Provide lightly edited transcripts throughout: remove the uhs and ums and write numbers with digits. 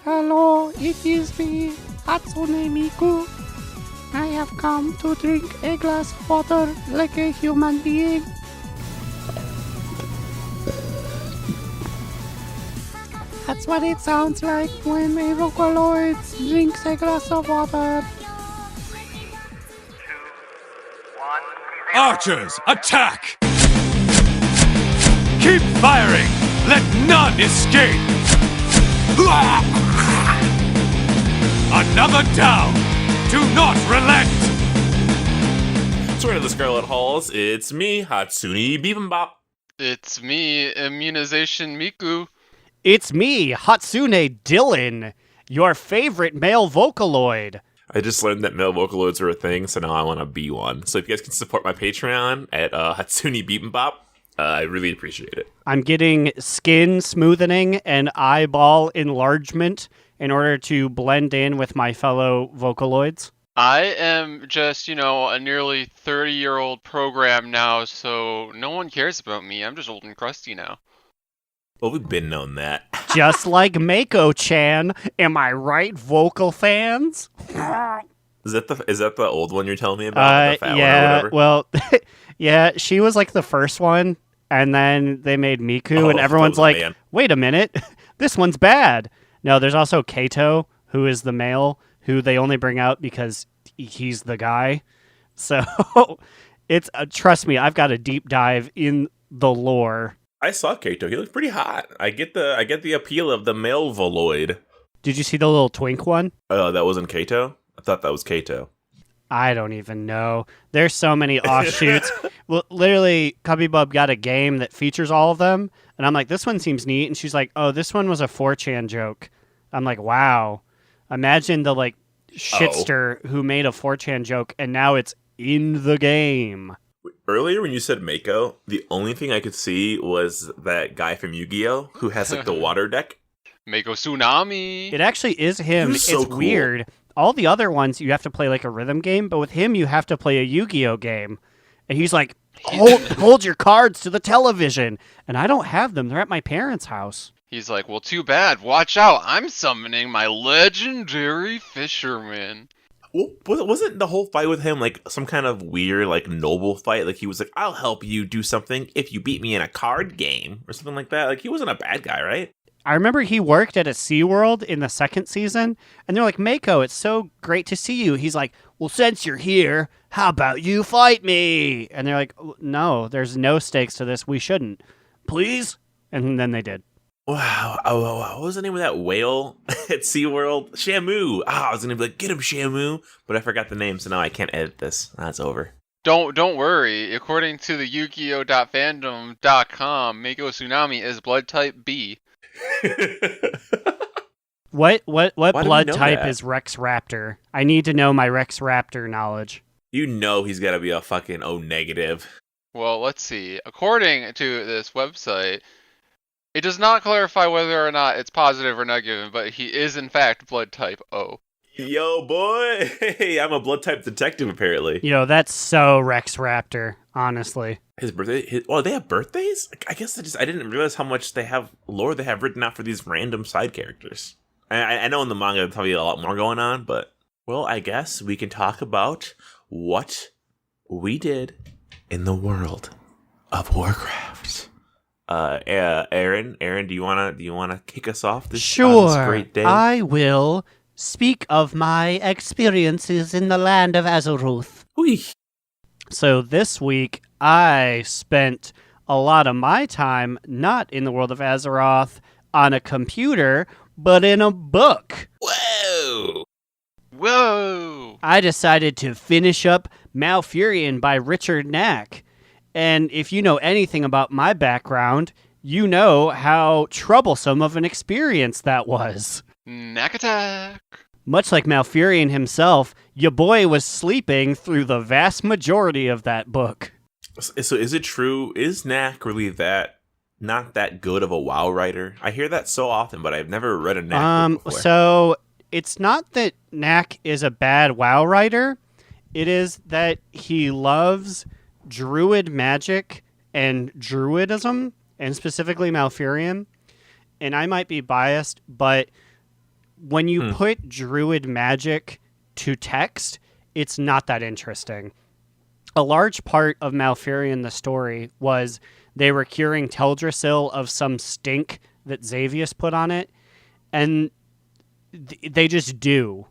Hello, it is me, Hatsune Miku. I have come to drink a glass of water like a human being. That's what it sounds like when a Vocaloid drinks a glass of water. Archers, attack! Keep firing! Let none escape! Another down! Do not relent! Return to the Scarlet Halls, it's me, Hatsune Bebop. It's me, Immunization Miku. It's me, Hatsune Dylan, your favorite male Vocaloid. I just learned that male Vocaloids are a thing, so now I want to be one. So if you guys can support my Patreon at Hatsune Bebop, I really appreciate it. I'm getting skin smoothening and eyeball enlargement in order to blend in with my fellow Vocaloids. I am just, a nearly 30-year-old program now, so no one cares about me. I'm just old and crusty now. Well, we've been known that. Just like Mako-chan. Am I right, vocal fans? Is that the old one you're telling me about? The fat one or yeah, whatever? well, yeah, she was like the first one, and then they made Miku, and everyone's like, wait a minute, this one's bad. No, there's also Kato, who is the male, who they only bring out because he's the guy. So, it's trust me, I've got a deep dive in the lore. I saw Kato. He looked pretty hot. I get the appeal of the male Voloid. Did you see the little twink one? Oh, that wasn't Kato? I thought that was Kato. I don't even know. There's so many offshoots. Well, literally, Cubby Bub got a game that features all of them, and I'm like, this one seems neat, and she's like, oh, this one was a 4chan joke. I'm like, wow. Imagine the, shitster who made a 4chan joke, and now it's in the game. Earlier when you said Mako, the only thing I could see was that guy from Yu-Gi-Oh! Who has, the water deck. Mako Tsunami! It actually is him. He's so it's cool. weird. All the other ones, you have to play, a rhythm game, but with him, you have to play a Yu-Gi-Oh! Game. And he's like, hold your cards to the television. And I don't have them. They're at my parents' house. He's like, well, too bad. Watch out. I'm summoning my legendary fisherman. Well, wasn't the whole fight with him some kind of weird, noble fight? He was like, I'll help you do something if you beat me in a card game or something like that. He wasn't a bad guy, right? I remember he worked at a SeaWorld in the second season, and they're like, Mako, it's so great to see you. He's like, well, since you're here, how about you fight me? And they're like, no, there's no stakes to this. We shouldn't. Please? And then they did. Wow. Oh, what was the name of that whale at SeaWorld? Shamu. I was going to be like, get him, Shamu. But I forgot the name, so now I can't edit this. That's over. Don't worry. According to the Yu-Gi-Oh.fandom.com, Mako Tsunami is blood type B. What blood type that? is Rex Raptor? I need to know my Rex Raptor knowledge. You know he's got to be a fucking O negative. Well, let's see. According to this website, it does not clarify whether or not it's positive or negative, but he is in fact blood type O. Yo, boy. Hey, I'm a blood type detective, apparently. That's so Rex Raptor, honestly. His birthday? They have birthdays? I guess I didn't realize how much lore they have written out for these random side characters. I know in the manga there's probably a lot more going on, but, well, I guess we can talk about what we did in the World of Warcraft. Aaron, do you wanna kick us off on this great day? I will speak of my experiences in the land of Azeroth. Whee. So this week, I spent a lot of my time not in the world of Azeroth on a computer, but in a book. Whoa! I decided to finish up Malfurion by Richard Knack. And if you know anything about my background, you know how troublesome of an experience that was. Knack attack! Much like Malfurion himself, your boy was sleeping through the vast majority of that book. So is it true? Is Knack really not that good of a WoW writer? I hear that so often, but I've never read a Knack book before. So it's not that Knack is a bad WoW writer. It is that he loves druid magic and druidism, and specifically Malfurion. And I might be biased, but when you put druid magic to text, it's not that interesting. A large part of Malfurion, the story, was they were curing Teldrassil of some stink that Xavius put on it, and they just do.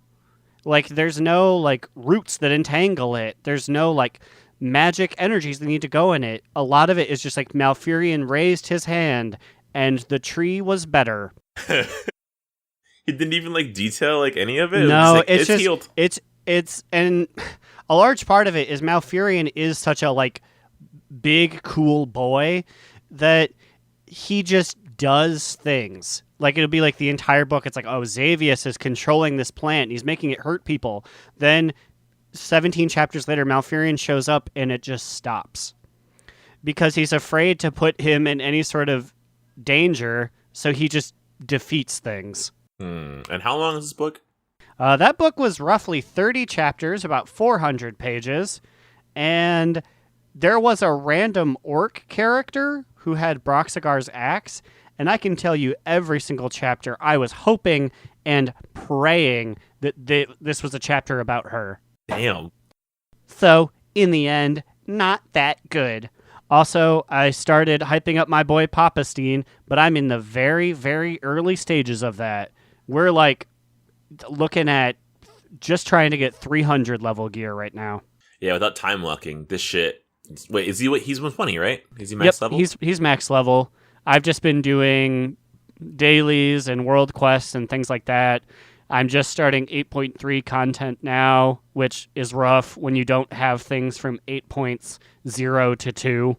Like, there's no, like, roots that entangle it. There's no, like, magic energies that need to go in it. A lot of it is just, like, Malfurion raised his hand, and the tree was better. He didn't even, like, detail, like, any of it? No, Like, it's just, healed. and a large part of it is Malfurion is such a, like, big, cool boy that he just does things. Like, it'll be like the entire book, it's like, oh, Xavius is controlling this plant, and he's making it hurt people. Then 17 chapters later, Malfurion shows up, and it just stops. Because he's afraid to put him in any sort of danger, so he just defeats things. And how long is this book? That book was roughly 30 chapters, about 400 pages, and there was a random orc character who had Broxigar's axe, and I can tell you every single chapter I was hoping and praying that this was a chapter about her. Damn. So, in the end, not that good. Also, I started hyping up my boy Papastine, but I'm in the very, very early stages of that. We're like looking at just trying to get 300 level gear right now. Yeah, without time locking, this shit. Wait, is he what? He's 120, right? Is he max level? He's max level. I've just been doing dailies and world quests and things like that. I'm just starting 8.3 content now, which is rough when you don't have things from 8.0 to 2.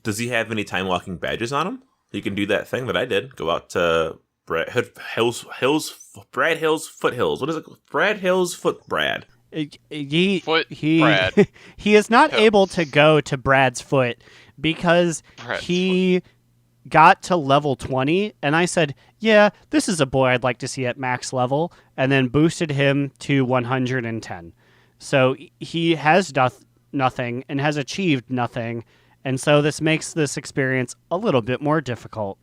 Does he have any time locking badges on him? You can do that thing that I did. Go out to Brad Hill's Foothills. What is it? Brad Hill's Brad. He Brad. he is not Hills. able to go to Brad's foot because he got to level 20, and I said, yeah, this is a boy I'd like to see at max level, and then boosted him to 110. So he has nothing and has achieved nothing, and so this makes this experience a little bit more difficult.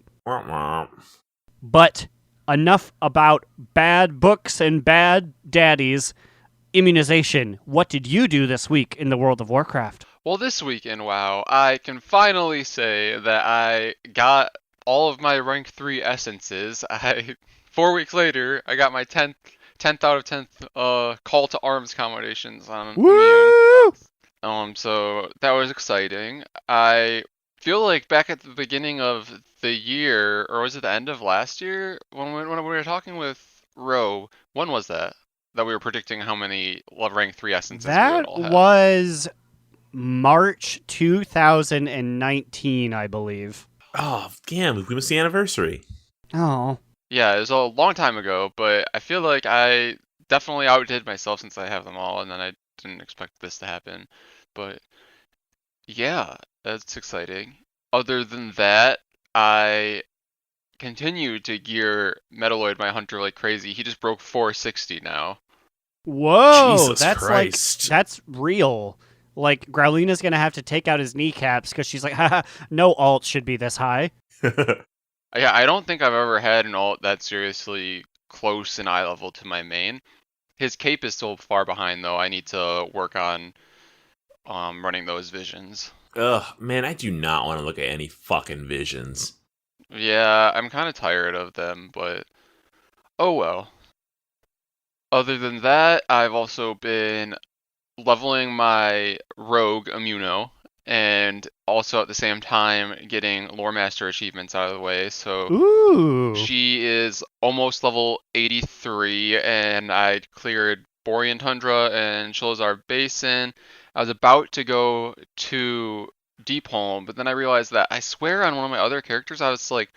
But enough about bad books and bad daddies. Immunization, what did you do this week in the World of Warcraft? Well, this week in WoW, I can finally say that I got all of my rank 3 essences. 4 weeks later, I got my 10th out of 10th call to arms combinations on Woo! Immune. So that was exciting. I feel like back at the beginning of the year, or was it the end of last year, when we were talking with Ro, when was that? That we were predicting how many rank 3 essences we would all have. That was March 2019, I believe. Oh, damn, we missed the anniversary. Oh. Yeah, it was a long time ago, but I feel like I definitely outdid myself since I have them all, and then I didn't expect this to happen. But yeah, that's exciting. Other than that, I continued to gear Metaloid, my hunter, like crazy. He just broke 460 now. Whoa, Jesus that's Christ. like, that's real. Like, Growlina's gonna have to take out his kneecaps because she's like, haha, no alt should be this high. Yeah, I don't think I've ever had an alt that's seriously close in eye level to my main. His cape is still far behind, though. I need to work on running those visions. Ugh, man, I do not want to look at any fucking visions. Yeah, I'm kind of tired of them, but oh well. Other than that, I've also been leveling my rogue Immuno, and also at the same time getting Lore Master achievements out of the way. So Ooh. she is almost level 83, and I cleared Borean Tundra and Sholazar Basin. I was about to go to Deepholm, but then I realized that I swear on one of my other characters I was like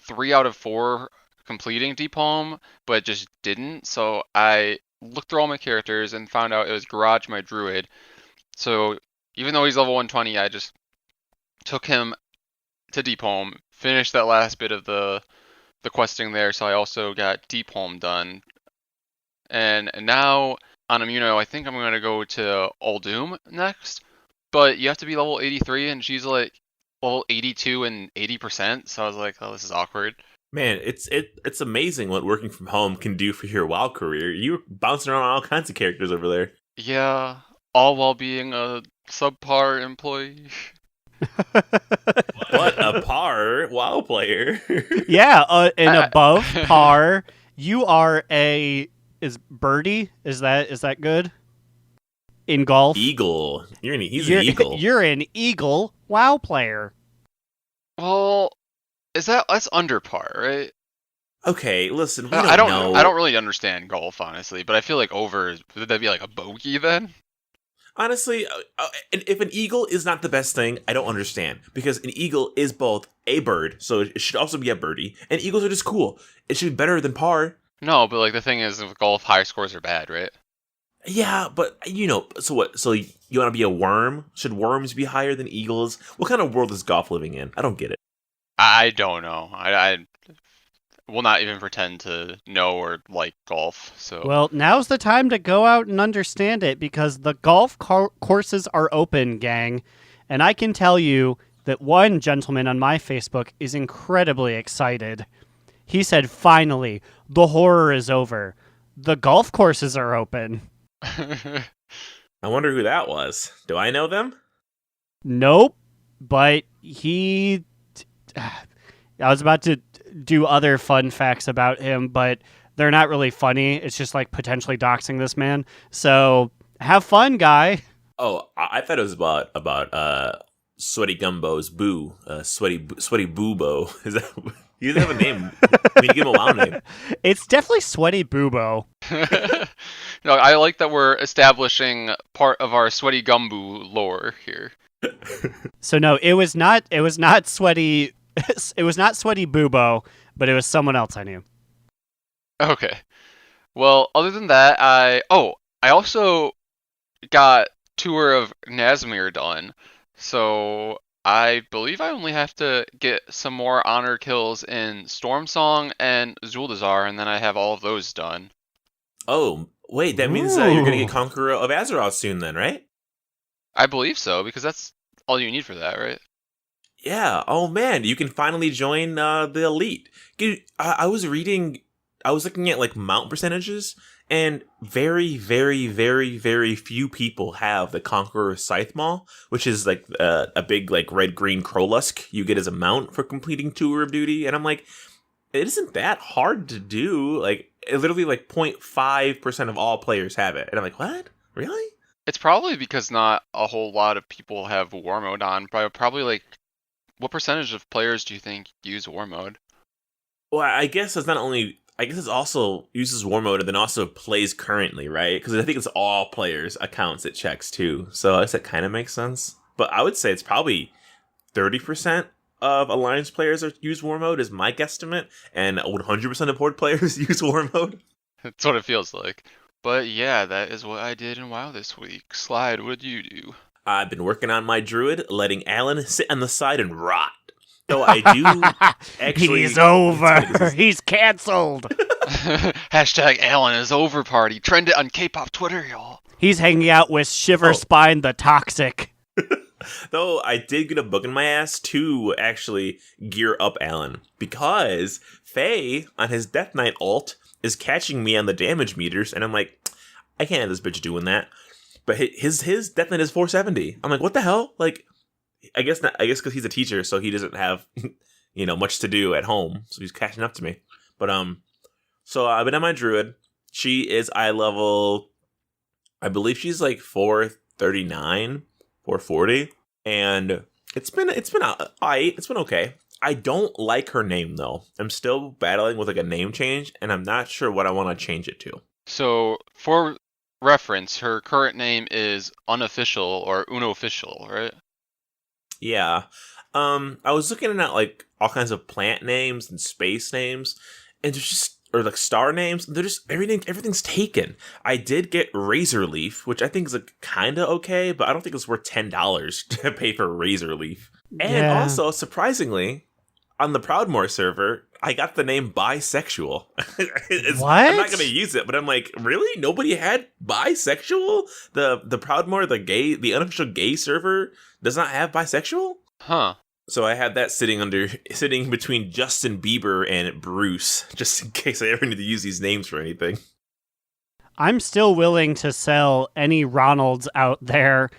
3 out of 4 completing Deepholm, but just didn't. So I looked through all my characters and found out it was Garage, my druid. So even though he's level 120, I just took him to Deepholm, finished that last bit of the questing there, so I also got Deepholm done. And now on Immuno, I think I'm going to go to Uldum next, but you have to be level 83, and she's like level 82 and 80%, so I was like, oh, this is awkward. Man, it's amazing what working from home can do for your WoW career. You're bouncing around all kinds of characters over there. Yeah, all while being a subpar employee. What a par WoW player. Yeah, and above par, you are is birdie? Is that good? In golf? Eagle. He's an eagle. You're an eagle WoW player. Well, that's under par, right? Okay, listen, we I don't don't know. I don't really understand golf, honestly, but I feel like would that be like a bogey then? Honestly, if an eagle is not the best thing, I don't understand. Because an eagle is both a bird, so it should also be a birdie, and eagles are just cool. It should be better than par. No, but like the thing is, with golf, high scores are bad, right? Yeah, but so what? So you want to be a worm? Should worms be higher than eagles? What kind of world is golf living in? I don't get it. I don't know. I will not even pretend to know or like golf. So Well, now's the time to go out and understand it because the golf courses are open, gang. And I can tell you that one gentleman on my Facebook is incredibly excited. He said, finally, the horror is over. The golf courses are open. I wonder who that was. Do I know them? Nope. But I was about to do other fun facts about him, but they're not really funny. It's just like potentially doxing this man. So have fun, guy. Oh, I thought it was about Sweaty Gumbo's Boo, Sweaty Boobo. Is that? He doesn't have a name. We need to give him a WoW name. It's definitely Sweaty Boobo. No, I like that we're establishing part of our Sweaty Gumbo lore here. So no, it was not Sweaty. It was not Sweaty Boobo, but it was someone else I knew. Okay. Well, other than that, I also got Tour of Nazmir done. So I believe I only have to get some more honor kills in Stormsong and Zuldazar, and then I have all of those done. Oh, wait, that means you're going to get Conqueror of Azeroth soon then, right? I believe so, because that's all you need for that, right? Yeah. Oh, man, you can finally join the Elite. Dude, I was looking at like mount percentages, and very, very, very, very few people have the Conqueror Scythe Maul, which is like a big like red-green Crowlusk you get as a mount for completing Tour of Duty. And I'm like, it isn't that hard to do. Like, literally like 0.5% of all players have it. And I'm like, what? Really? It's probably because not a whole lot of people have War Mode on. Probably like, what percentage of players do you think use War Mode? Well, I guess it's also uses War Mode and then also plays currently, right? Because I think it's all players' accounts it checks too. So I guess that kind of makes sense. But I would say it's probably 30% of Alliance players use War Mode is my guesstimate, and 100% of Horde players use War Mode. That's what it feels like. But yeah, that is what I did in WoW this week. Slide, what did you do? I've been working on my druid, letting Alan sit on the side and rot. Though I do actually... He's over. He's canceled. Hashtag Alan is over party. Trend it on K-pop Twitter, y'all. He's hanging out with Shiver Spine the Toxic. Though I did get a bug in my ass to actually gear up Alan, because Faye, on his Death Knight ult, is catching me on the damage meters, and I'm like, I can't have this bitch doing that. But his Death Knight is 470. I'm like, what the hell? Like, I guess not. I guess because he's a teacher, so he doesn't have, much to do at home, so he's catching up to me. But so I've been on my druid. She is eye level. I believe she's like 439, 440, and it's been alright. It's been okay. I don't like her name though. I'm still battling with like a name change, and I'm not sure what I want to change it to. So for reference, her current name is unofficial or unofficial, right? Yeah. I was looking at like all kinds of plant names and space names, and there's just, or like star names. They're just everything's taken. I did get Razor Leaf, which I think is like kind of okay, but I don't think it's worth $10 to pay for Razor Leaf. And also, surprisingly, on the Proudmoore server, I got the name bisexual. What? I'm not gonna use it, but I'm like, really? Nobody had bisexual? The Proudmoore, the unofficial gay server does not have bisexual? Huh. So I had that sitting between Justin Bieber and Bruce, just in case I ever need to use these names for anything. I'm still willing to sell any Ronalds out there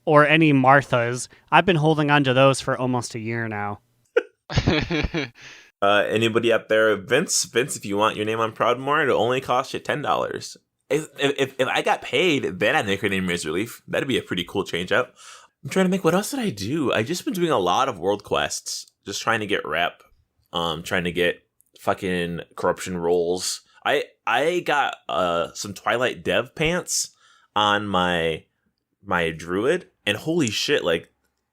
or any Marthas. I've been holding on to those for almost a year now. Anybody up there, Vince, if you want your name on Proudmoore, it'll only cost you $10. If I got paid, then I'd make her name Razor Leaf. That'd be a pretty cool change up. I'm trying to think, what else did I do? I just been doing a lot of world quests, just trying to get rep, trying to get fucking corruption rolls. I got some Twilight Dev pants on my druid, and holy shit, like,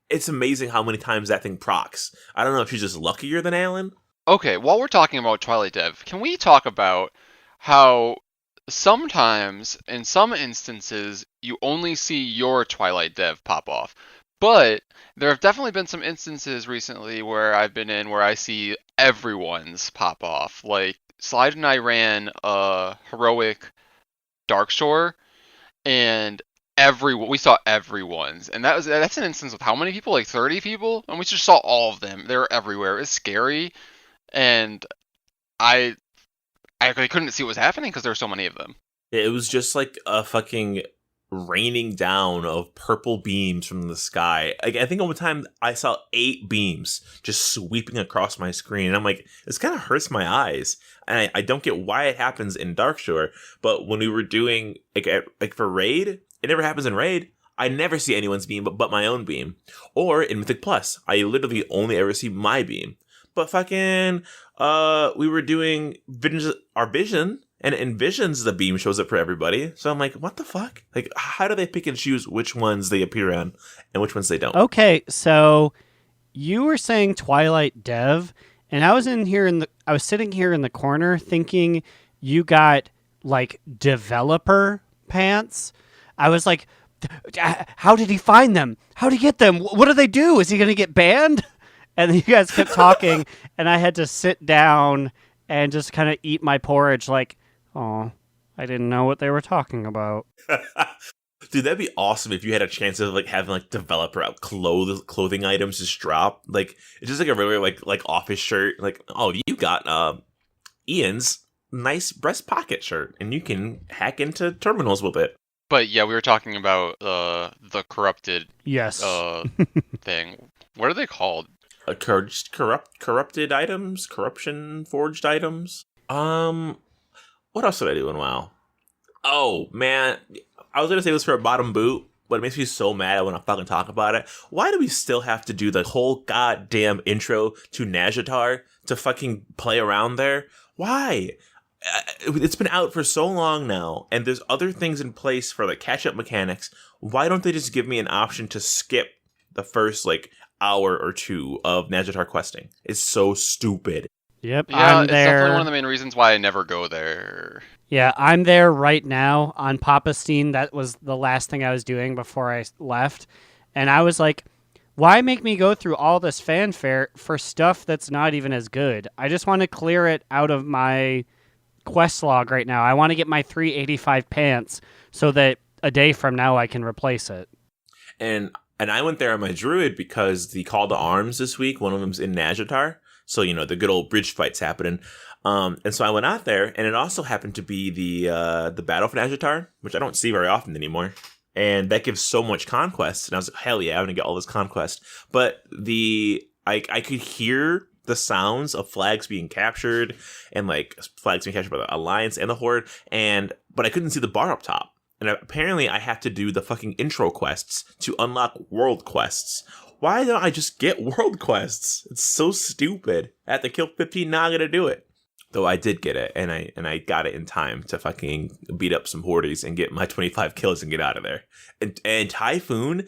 it's amazing how many times that thing procs. I don't know if she's just luckier than Alan. Okay, while we're talking about Twilight Dev, can we talk about how sometimes, in some instances, you only see your Twilight Dev pop off? But there have definitely been some instances recently where I've been in where I see everyone's pop off. Like, Slide and I ran a heroic Darkshore, and we saw everyone's, and that's an instance of how many people? Like 30 people, and we just saw all of them. They were everywhere. It's scary, and I couldn't see what was happening because there were so many of them. It was just like a fucking raining down of purple beams from the sky. Like, I think over time I saw 8 beams just sweeping across my screen, and I'm like, this kind of hurts my eyes. And I don't get why it happens in Darkshore, but when we were doing like for Raid, it never happens in Raid. I never see anyone's beam but my own beam. Or in Mythic Plus, I literally only ever see my beam. But fucking, we were doing our vision, and in Visions, the beam shows up for everybody. So I'm like, what the fuck? Like, how do they pick and choose which ones they appear on and which ones they don't? Okay, so you were saying Twilight Dev, and I was sitting here in the corner thinking you got like developer pants. I was like, how did he find them? How did he get them? What do they do? Is he going to get banned? And then you guys kept talking, and I had to sit down and just kind of eat my porridge like, oh, I didn't know what they were talking about. Dude, that'd be awesome if you had a chance of like having like developer out clothing items just drop. Like, it's just like a regular like office shirt. Like, oh, you got Ian's nice breast pocket shirt, and you can hack into terminals with it. But yeah, we were talking about the corrupted thing. What are they called? Corrupted items, corruption forged items. What else did I do in WoW? Oh man, I was gonna say this for a bottom boot, but it makes me so mad when I fucking talk about it. Why do we still have to do the whole goddamn intro to Nazjatar to fucking play around there? Why? It's been out for so long now, and there's other things in place for like catch-up mechanics. Why don't they just give me an option to skip the first like hour or two of Nazjatar questing? It's so stupid. Yep, yeah, it's definitely one of the main reasons why I never go there. Yeah, I'm there right now on Papastine. That was the last thing I was doing before I left. And I was like, why make me go through all this fanfare for stuff that's not even as good? I just want to clear it out of my quest log right now. I want to get my 385 pants so that a day from now I can replace it. And I went there on my druid because the call to arms this week, one of them's in Nazjatar. So, you know, the good old bridge fight's happening. And so I went out there, and it also happened to be the battle for Nazjatar, which I don't see very often anymore. And that gives so much conquest. And I was like, hell yeah, I'm going to get all this conquest. But I could hear the sounds of flags being captured and like flags being captured by the Alliance and the Horde. But I couldn't see the bar up top. And apparently I have to do the fucking intro quests to unlock world quests. Why don't I just get world quests? It's so stupid. I have to kill 15 Naga to do it. Though I did get it, and I got it in time to fucking beat up some hordes and get my 25 kills and get out of there. And Typhoon,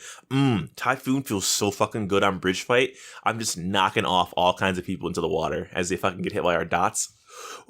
Typhoon feels so fucking good on bridge fight. I'm just knocking off all kinds of people into the water as they fucking get hit by our dots.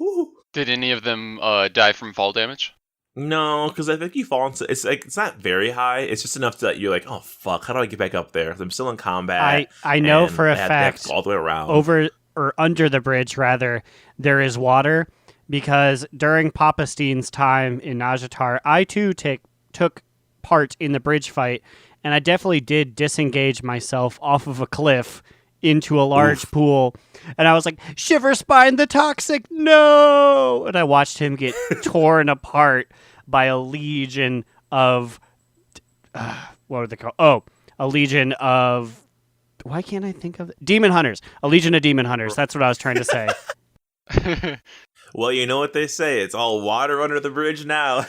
Woo. Did any of them die from fall damage? No, because I think you fall into it's not very high. It's just enough that you're like, oh fuck, how do I get back up there? I'm still in combat. I know for a fact all the way around over or under the bridge rather there is water, because during Papastine's time in Nazjatar, I too took part in the bridge fight, and I definitely did disengage myself off of a cliff into a large pool. And I was like, Shiver Spine the Toxic, no! And I watched him get torn apart by a legion of... what were they called? Oh, a legion of... Why can't I think of it? Demon Hunters. A legion of Demon Hunters. That's what I was trying to say. Well, you know what they say. It's all water under the bridge now.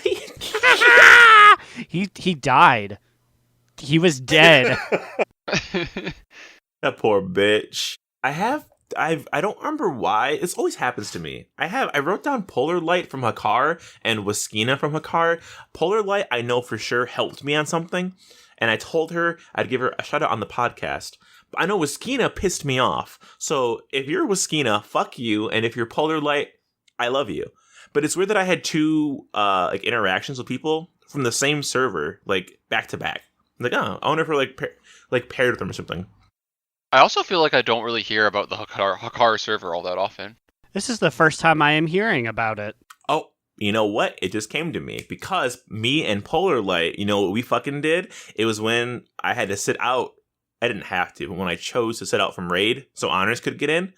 He died. He was dead. That poor bitch. I don't remember why. This always happens to me. I wrote down Polar Light from Hakar and Wiskina from Hakar. Polar Light, I know for sure, helped me on something. And I told her I'd give her a shout out on the podcast. But I know Wiskina pissed me off. So if you're Wiskina, fuck you. And if you're Polar Light, I love you. But it's weird that I had two interactions with people from the same server, like back to back. Like, oh, I wonder if we're paired with them or something. I also feel like I don't really hear about the Hakar server all that often. This is the first time I am hearing about it. Oh, you know what? It just came to me because me and Polar Light, you know what we fucking did? It was when I had to sit out. I didn't have to, but when I chose to sit out from Raid so Honors could get in,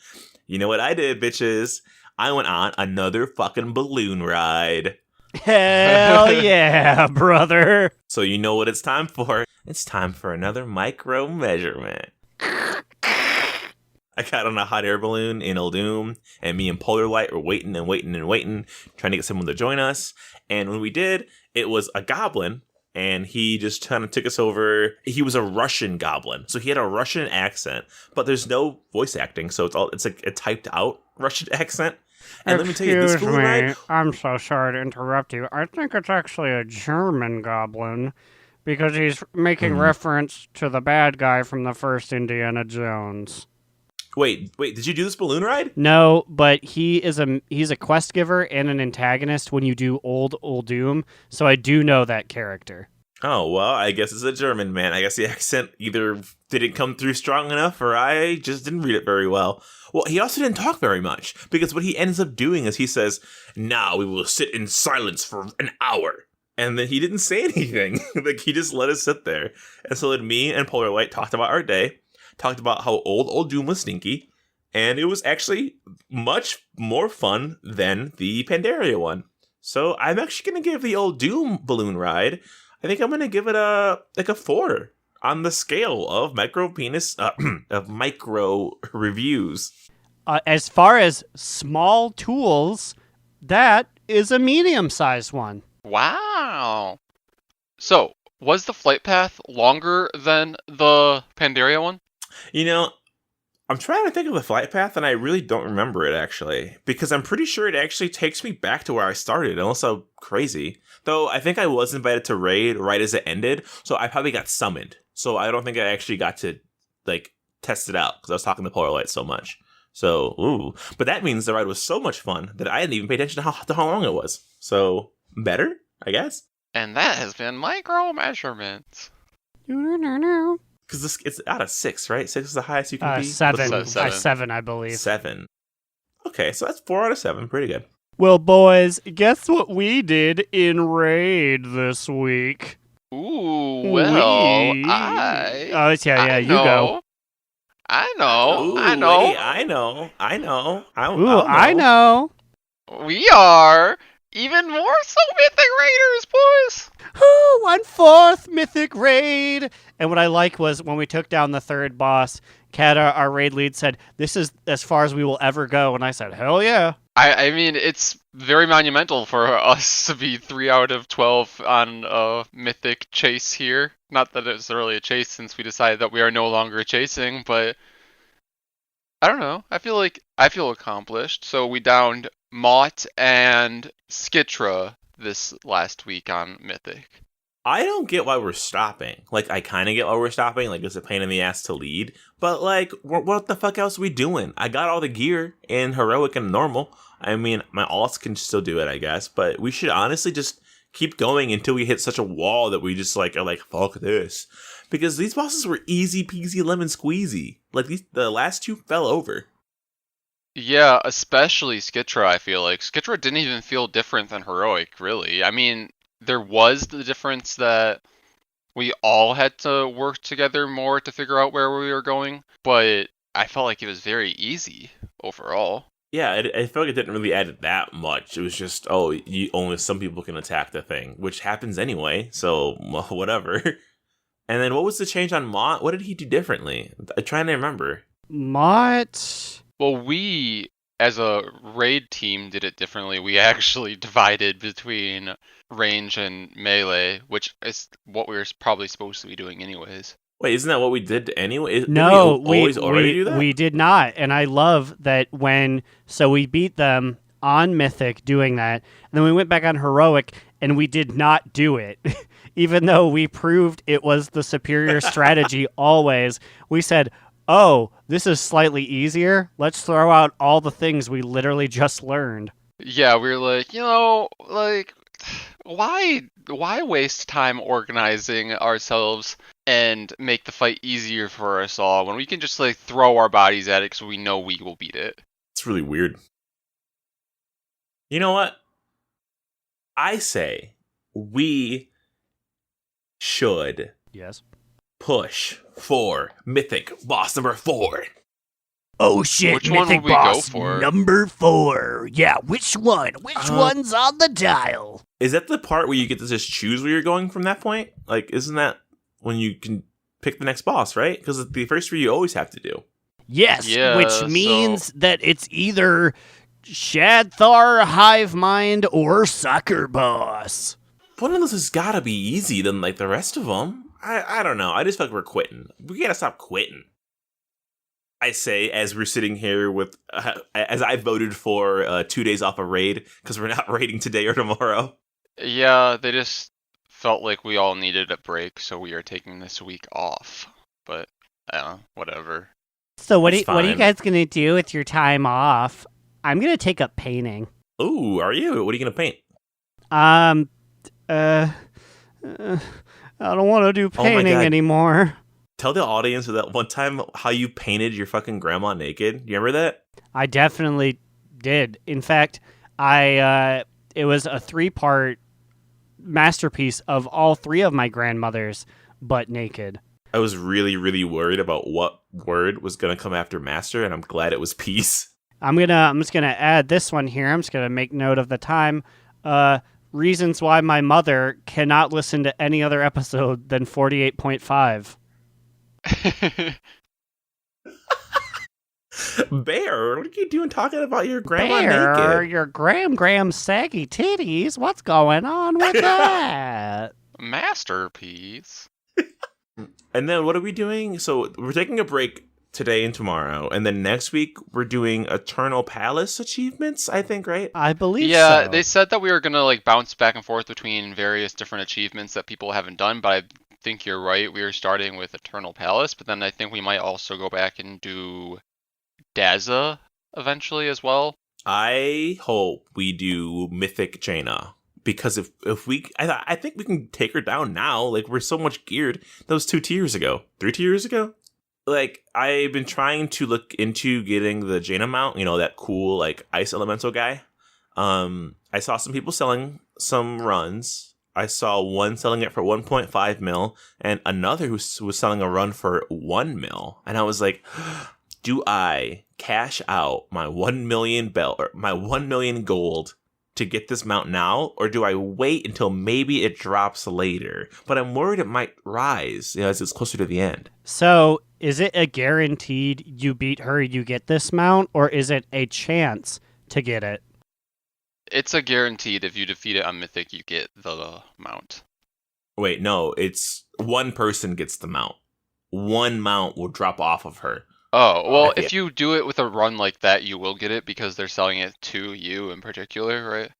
you know what I did, bitches? I went on another fucking balloon ride. Hell yeah, brother. So you know what it's time for? It's time for another micro measurement. I got on a hot air balloon in Uldum, and me and Polar Light were waiting, trying to get someone to join us. And when we did, it was a goblin, and he just kind of took us over. He was a Russian goblin, so he had a Russian accent, but there's no voice acting, so it's like a typed out Russian accent. And let me tell you, this balloon ride... I'm so sorry to interrupt you. I think it's actually a German goblin, because he's making reference to the bad guy from the first Indiana Jones. Wait, did you do this balloon ride? No, but he's a quest giver and an antagonist when you do Old Doom, so I do know that character. Oh, well, I guess it's a German man. I guess the accent either didn't come through strong enough, or I just didn't read it very well. Well, he also didn't talk very much, because what he ends up doing is he says, "Now we will sit in silence for an hour." And then he didn't say anything. Like, he just let us sit there. And so then me and Polar Light talked about our day, talked about how Old Doom was stinky, and it was actually much more fun than the Pandaria one. So I'm actually going to give the Old Doom balloon ride, I think I'm going to give it a 4 on the scale of micro reviews. As far as small tools, that is a medium-sized one. Wow. So, was the flight path longer than the Pandaria one? You know, I'm trying to think of the flight path, and I really don't remember it, actually. Because I'm pretty sure it actually takes me back to where I started, unless I'm crazy. Though, I think I was invited to Raid right as it ended, so I probably got summoned. So I don't think I actually got to, test it out, because I was talking to Polar Light so much. So, ooh. But that means the ride was so much fun that I didn't even pay attention to how long it was. So, better, I guess? And that has been micro measurements. Because it's out of 6, right? 6 is the highest you can be? 7. Seven. 7, I believe. 7. Okay, so that's 4 out of 7. Pretty good. Well, boys, guess what we did in Raid this week? Ooh, well, you know. go. I know. Ooh, I know. Wait, I know. I know. We are even more so Mythic Raiders, boys. Who won 4th Mythic Raid? And what I like was when we took down the 3rd boss, Kata, our raid lead, said, "This is as far as we will ever go." And I said, "Hell yeah." I mean, it's very monumental for us to be 3 out of 12 on a Mythic chase here. Not that it's really a chase since we decided that we are no longer chasing, but I don't know. I feel accomplished. So we downed Mott and Skitra this last week on Mythic. I don't get why we're stopping. I kind of get why we're stopping. It's a pain in the ass to lead. But, what the fuck else are we doing? I got all the gear in Heroic and Normal. I mean, my alts can still do it, I guess. But we should honestly just keep going until we hit such a wall that we just, are like, fuck this. Because these bosses were easy peasy lemon squeezy. The last 2 fell over. Yeah, especially Skitra, I feel like. Skitra didn't even feel different than Heroic, really. I mean, there was the difference that we all had to work together more to figure out where we were going, but I felt like it was very easy overall. Yeah, I feel like it didn't really add that much. It was just, only some people can attack the thing, which happens anyway, so well, whatever. And then what was the change on Mott? What did he do differently? I'm trying to remember. Mott? Well, we, as a raid team, did it differently. We actually divided between range and melee, which is what we were probably supposed to be doing anyways. Wait, isn't that what we did anyway? No, we always already do that? We did not. And I love that so we beat them on Mythic doing that, and then we went back on Heroic, and we did not do it. Even though we proved it was the superior strategy always, we said, oh, this is slightly easier. Let's throw out all the things we literally just learned. Yeah, we were like, why waste time organizing ourselves and make the fight easier for us all when we can just throw our bodies at it because we know we will beat it? It's really weird. You know what? I say we should push for Mythic Boss number 4. Oh shit, which Mythic one would we Boss go for? number 4. Yeah, which one? Which one's on the dial? Is that the part where you get to just choose where you're going from that point? Isn't that when you can pick the next boss, right? Because the first 3 you always have to do. Yes, yeah, which means that it's either Shadthar, Hivemind, or Sucker Boss. One of those has got to be easy than the rest of them. I don't know. I just feel like we're quitting. We gotta stop quitting. I say, as we're sitting here with, as I voted for 2 days off a raid because we're not raiding today or tomorrow. Yeah, they just felt like we all needed a break, so we are taking this week off. But, whatever. So what are you guys gonna do with your time off? I'm gonna take up painting. Ooh, are you? What are you gonna paint? I don't want to do painting anymore. Tell the audience that one time how you painted your fucking grandma naked. You remember that? I definitely did. In fact, it was a 3-part masterpiece of all 3 of my grandmothers, but naked. I was really, really worried about what word was gonna come after master, and I'm glad it was peace. I'm just gonna add this one here. I'm just gonna make note of the time. Reasons why my mother cannot listen to any other episode than 48.5. Bear, what are you doing talking about your grandma Bear, naked? your Gram's saggy titties. What's going on with that? Masterpiece. And then what are we doing? So we're taking a break today and tomorrow, and then next week we're doing Eternal Palace achievements, I think, right? I believe so. Yeah, they said that we were gonna bounce back and forth between various different achievements that people haven't done, but I think you're right. We are starting with Eternal Palace, but then I think we might also go back and do Daza eventually as well. I hope we do Mythic Jaina, because if we, I think we can take her down now. We're so much geared. That was 2 tiers ago, 3 tiers ago. I've been trying to look into getting the Jaina mount, that cool, ice elemental guy. I saw some people selling some runs. I saw one selling it for 1.5 mil, and another who was selling a run for 1 mil. And I was like, do I cash out my 1 million my 1 million gold to get this mount now, or do I wait until maybe it drops later? But I'm worried it might rise, as it's closer to the end. So, is it a guaranteed you beat her, you get this mount, or is it a chance to get it? It's a guaranteed if you defeat it on Mythic, you get the mount. Wait, no, it's one person gets the mount. One mount will drop off of her. Oh, well, if you do it with a run like that, you will get it because they're selling it to you in particular, right?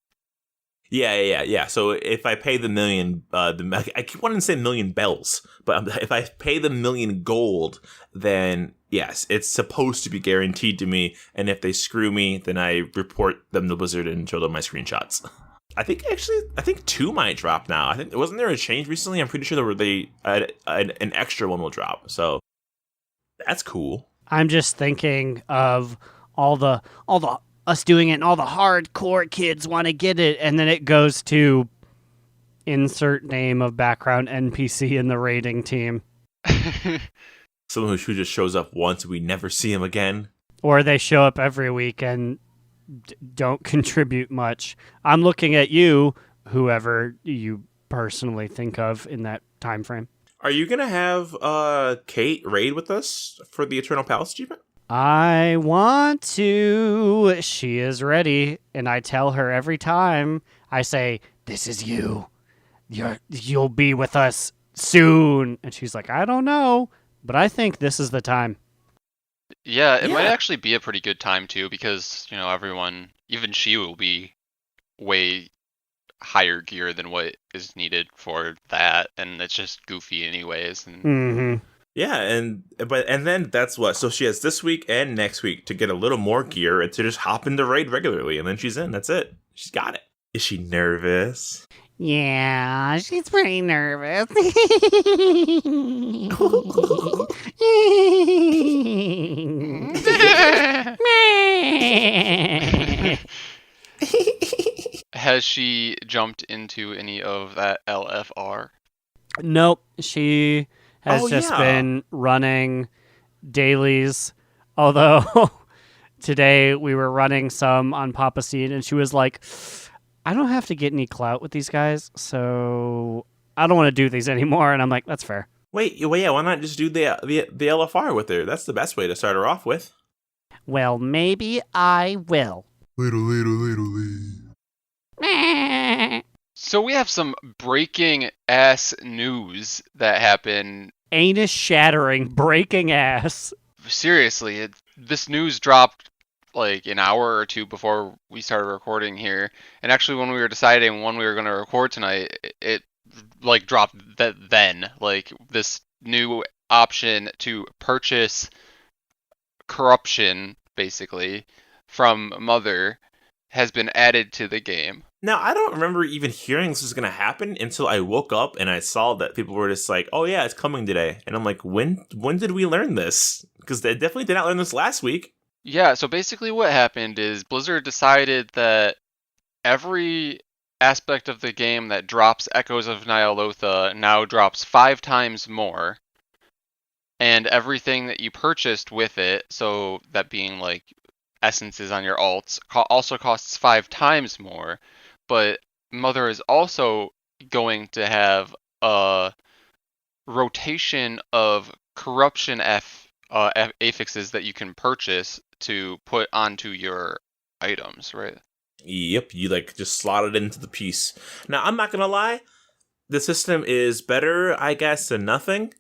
Yeah. So if I pay the million, I keep wanting to say million bells, but if I pay the 1 million gold, then yes, it's supposed to be guaranteed to me. And if they screw me, then I report them to Blizzard and show them my screenshots. I think 2 might drop now. Wasn't there a change recently? I'm pretty sure an extra one will drop. So that's cool. I'm just thinking of all the us doing it, and all the hardcore kids want to get it, and then it goes to insert name of background NPC in the raiding team. Someone who just shows up once and we never see him again. Or they show up every week and don't contribute much. I'm looking at you, whoever you personally think of in that time frame. Are you going to have Kate raid with us for the Eternal Palace achievement? I want to. She is ready, and I tell her every time. I say, "This is you. You'll be with us soon." And she's like, "I don't know, but I think this is the time." Yeah, it might actually be a pretty good time too, because everyone, even she, will be way higher gear than what is needed for that, and it's just goofy anyways. And Mm-hmm. Yeah, and then that's what. So she has this week and next week to get a little more gear and to just hop into raid regularly, and then she's in. That's it. She's got it. Is she nervous? Yeah, she's pretty nervous. has she jumped into any of that LFR? Nope, she has been running dailies. Although today we were running some on Papa Seed, and she was like, "I don't have to get any clout with these guys, so I don't want to do these anymore." And I'm like, "That's fair." Wait, well, yeah, why not just do the LFR with her? That's the best way to start her off with. Well, maybe I will. So we have some breaking ass news that happened. Anus shattering, breaking ass. Seriously, this news dropped like an hour or two before we started recording here. And actually, when we were deciding when we were going to record tonight, it like dropped then. Like this new option to purchase corruption, basically, from Mother has been added to the game. Now, I don't remember even hearing this was going to happen until I woke up and I saw that people were just like, "Oh yeah, it's coming today." And I'm like, when did we learn this? Because they definitely did not learn this last week. Yeah, so basically what happened is Blizzard decided that every aspect of the game that drops Echoes of Nyalotha now drops 5 times more. And everything that you purchased with it, so that being like essences on your alts, also costs 5 times more. But Mother is also going to have a rotation of corruption affixes that you can purchase to put onto your items, right? Yep, you like just slot it into the piece. Now, I'm not gonna lie, the system is better, I guess, than nothing,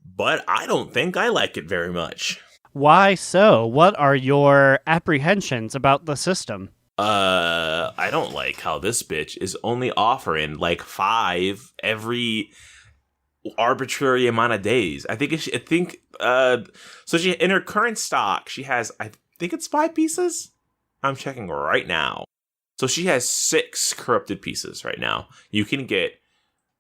but I don't think I like it very much. Why so? What are your apprehensions about the system? I don't like how this bitch is only offering like 5 every arbitrary amount of days. So she, in her current stock, she has, I think it's 5 pieces. I'm checking right now. So she has 6 corrupted pieces right now. You can get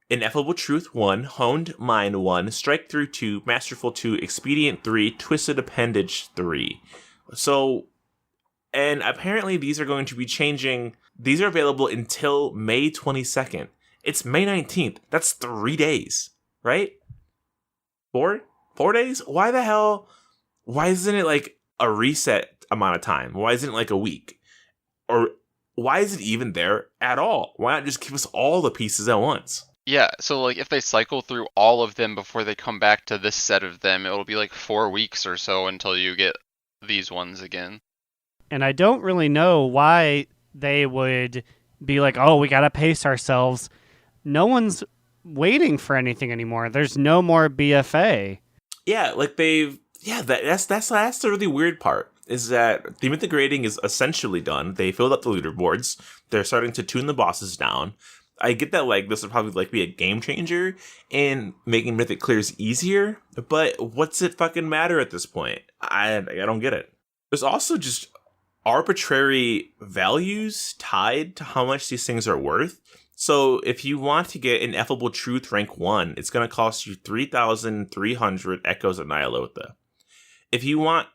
Ineffable Truth 1, Honed Mind 1, Strike Through 2, Masterful 2, Expedient 3, Twisted Appendage 3. So, and apparently these are going to be changing. These are available until May 22nd. It's May 19th. That's 3 days, right? 4 days? Why the hell? Why isn't it like a reset amount of time? Why isn't it like a week? Or why is it even there at all? Why not just give us all the pieces at once? Yeah, so like if they cycle through all of them before they come back to this set of them, it'll be like 4 weeks or so until you get these ones again. And I don't really know why they would be like, "Oh, we gotta pace ourselves." No one's waiting for anything anymore. There's no more BFA. Yeah, like that's the really weird part, is that the mythic grading is essentially done. They filled up the leaderboards. They're starting to tune the bosses down. I get that like this would probably like be a game changer in making mythic clears easier, but what's it fucking matter at this point? I don't get it. There's also just arbitrary values tied to how much these things are worth. So if you want to get Ineffable Truth rank 1, it's going to cost you 3,300 Echoes of Nyalotha. If you want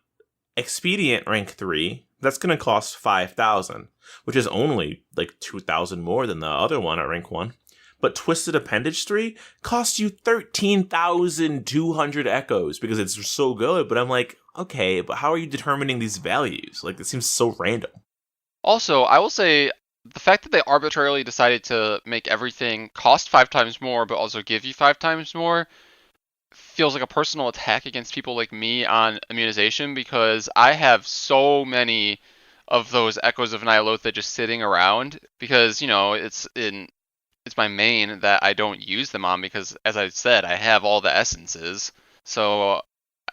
Expedient rank 3, that's going to cost 5,000, which is only like 2,000 more than the other one at rank 1. but Twisted Appendage 3 costs you 13,200 echoes because it's so good. But I'm like, okay, but how are you determining these values? Like, it seems so random. Also, I will say the fact that they arbitrarily decided to make everything cost 5 times more, but also give you 5 times more, feels like a personal attack against people like me on Immunization, because I have so many of those Echoes of Nyalotha just sitting around because, it's my main that I don't use them on because, as I said, I have all the essences. So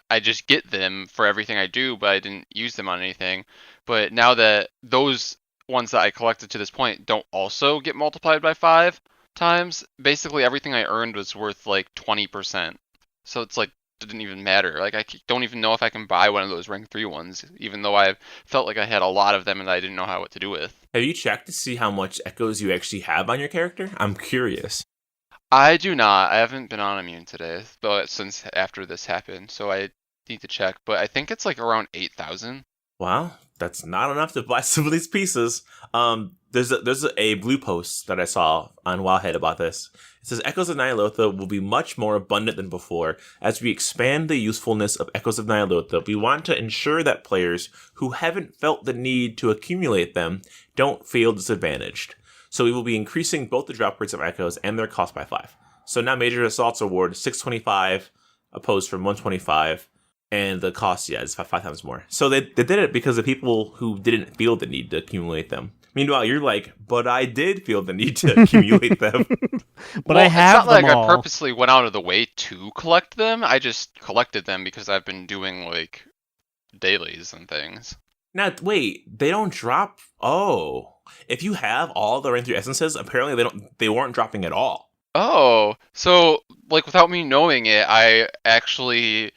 I just get them for everything I do, but I didn't use them on anything. But now that those ones that I collected to this point don't also get multiplied by 5 times, basically everything I earned was worth like 20%. So it's like, it didn't even matter. Like, I don't even know if I can buy one of those rank 3 ones, even though I felt like I had a lot of them and I didn't know what to do with. Have you checked to see how much echoes you actually have on your character? I'm curious. I do not. I haven't been on Immune today, but since after this happened, so I need to check. But I think it's like around 8,000. Wow, that's not enough to buy some of these pieces. There's a blue post that I saw on Wildhead about this. It says Echoes of Nyalotha will be much more abundant than before. As we expand the usefulness of Echoes of Nyalotha, we want to ensure that players who haven't felt the need to accumulate them don't feel disadvantaged. So we will be increasing both the drop rates of Echoes and their cost by 5. So now Major Assaults award 625, opposed from 125. And the cost, is 5 times more. So they did it because of people who didn't feel the need to accumulate them. Meanwhile, you're like, but I did feel the need to accumulate them. But I have them all. It's not like I purposely went out of the way to collect them. I just collected them because I've been doing, like, dailies and things. Now, wait, they don't drop... Oh. If you have all the rank 3 essences, apparently they weren't dropping at all. Oh. So, like, without me knowing it, I actually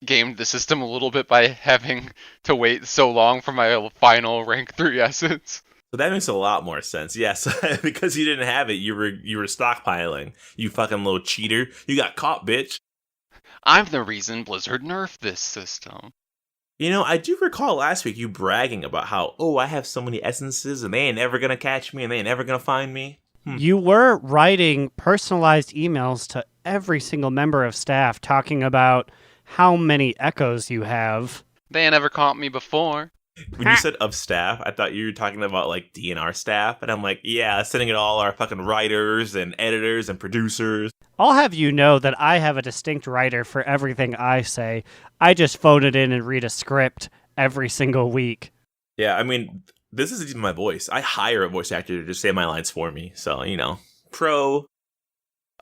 gamed the system a little bit by having to wait so long for my final rank 3 essence. So that makes a lot more sense. Yes, because you didn't have it, you were stockpiling. You fucking little cheater. You got caught, bitch. I'm the reason Blizzard nerfed this system. I do recall last week you bragging about how, I have so many essences and they ain't ever gonna catch me and they ain't ever gonna find me. You were writing personalized emails to every single member of staff talking about how many echoes you have. They ain't ever caught me before. When you said of staff, I thought you were talking about like DNR staff, and I'm like, yeah, sending it all our fucking writers and editors and producers. I'll have you know that I have a distinct writer for everything I say. I just phone it in and read a script every single week. Yeah, I mean, this isn't even my voice. I hire a voice actor to just say my lines for me, so, pro.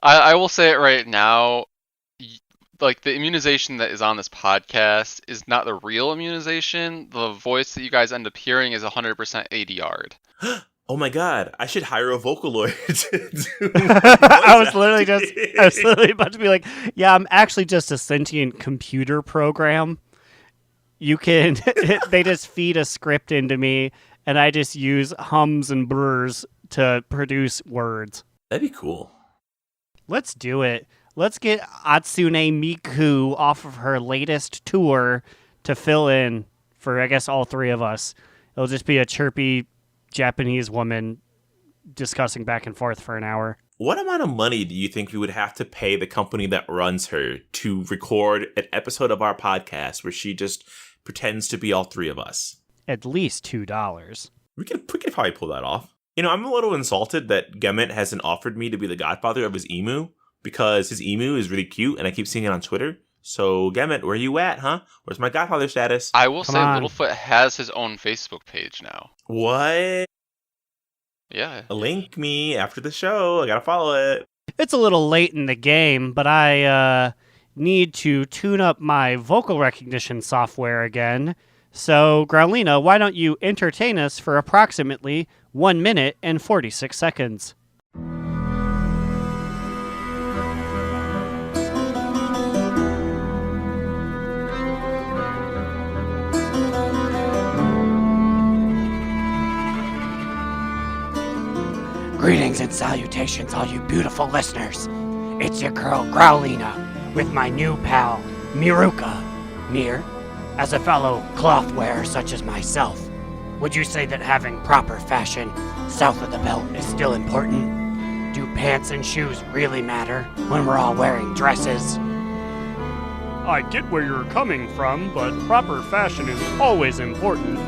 I will say it right now. Like, the immunization that is on this podcast is not the real immunization. The voice that you guys end up hearing is 100% ADR'd. Oh my god, I should hire a Vocaloid to do I was literally about to be like, yeah, I'm actually just a sentient computer program. You can, they just feed a script into me, and I just use hums and blurs to produce words. That'd be cool. Let's do it. Let's get Atsune Miku off of her latest tour to fill in for, I guess, all 3 of us. It'll just be a chirpy Japanese woman discussing back and forth for an hour. What amount of money do you think we would have to pay the company that runs her to record an episode of our podcast where she just pretends to be all 3 of us? At least $2. We could probably pull that off. I'm a little insulted that Gemmet hasn't offered me to be the godfather of his emu, because his emu is really cute, and I keep seeing it on Twitter. So, Gemmet, where you at, huh? Where's my godfather status? I will say Littlefoot has his own Facebook page now. What? Yeah. Link me after the show. I gotta follow it. It's a little late in the game, but I need to tune up my vocal recognition software again. So, Growliina, why don't you entertain us for approximately 1 minute and 46 seconds? Greetings and salutations, all you beautiful listeners. It's your girl, Growliina, with my new pal, Miruka. Mir, as a fellow cloth wearer such as myself, would you say that having proper fashion south of the belt is still important? Do pants and shoes really matter when we're all wearing dresses? I get where you're coming from, but proper fashion is always important.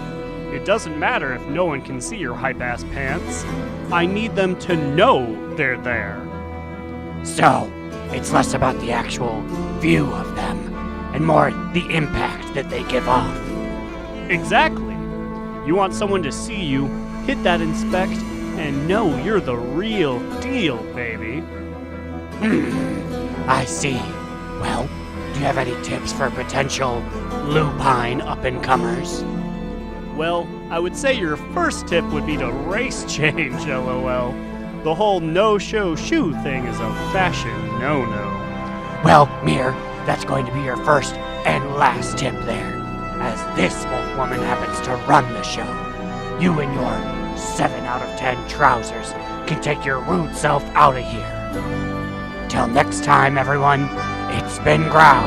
It doesn't matter if no one can see your hype-ass pants. I need them to know they're there. So, it's less about the actual view of them and more the impact that they give off. Exactly. You want someone to see you, hit that inspect, and know you're the real deal, baby. I see. Well, do you have any tips for potential lupine up-and-comers? Well, I would say your first tip would be to race change, LOL. The whole no-show shoe thing is a fashion no-no. Well, Mir, that's going to be your first and last tip there, as this wolf woman happens to run the show. You and your 7 out of 10 trousers can take your rude self out of here. Till next time, everyone, it's been Growl.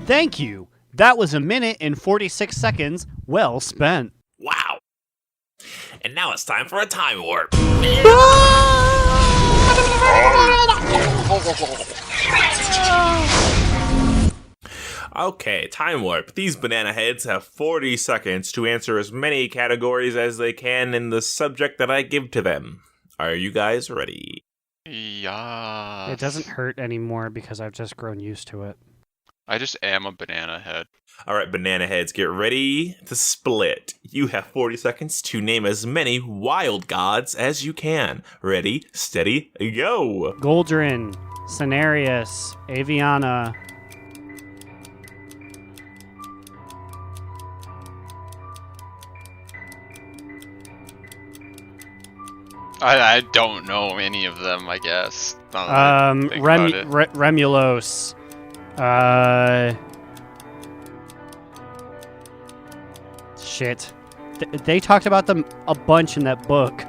Thank you. That was 1 minute and 46 seconds well spent. Wow. And now it's time for a time warp. Okay, time warp. These banana heads have 40 seconds to answer as many categories as they can in the subject that I give to them. Are you guys ready? Yeah. It doesn't hurt anymore because I've just grown used to it. I just am a banana head. All right, banana heads, get ready to split. You have 40 seconds to name as many wild gods as you can. Ready, steady, go! Goldrin, Cenarius, Aviana. I don't know any of them, I guess. Now that I think about it. Remulos. Shit. They talked about them a bunch in that book.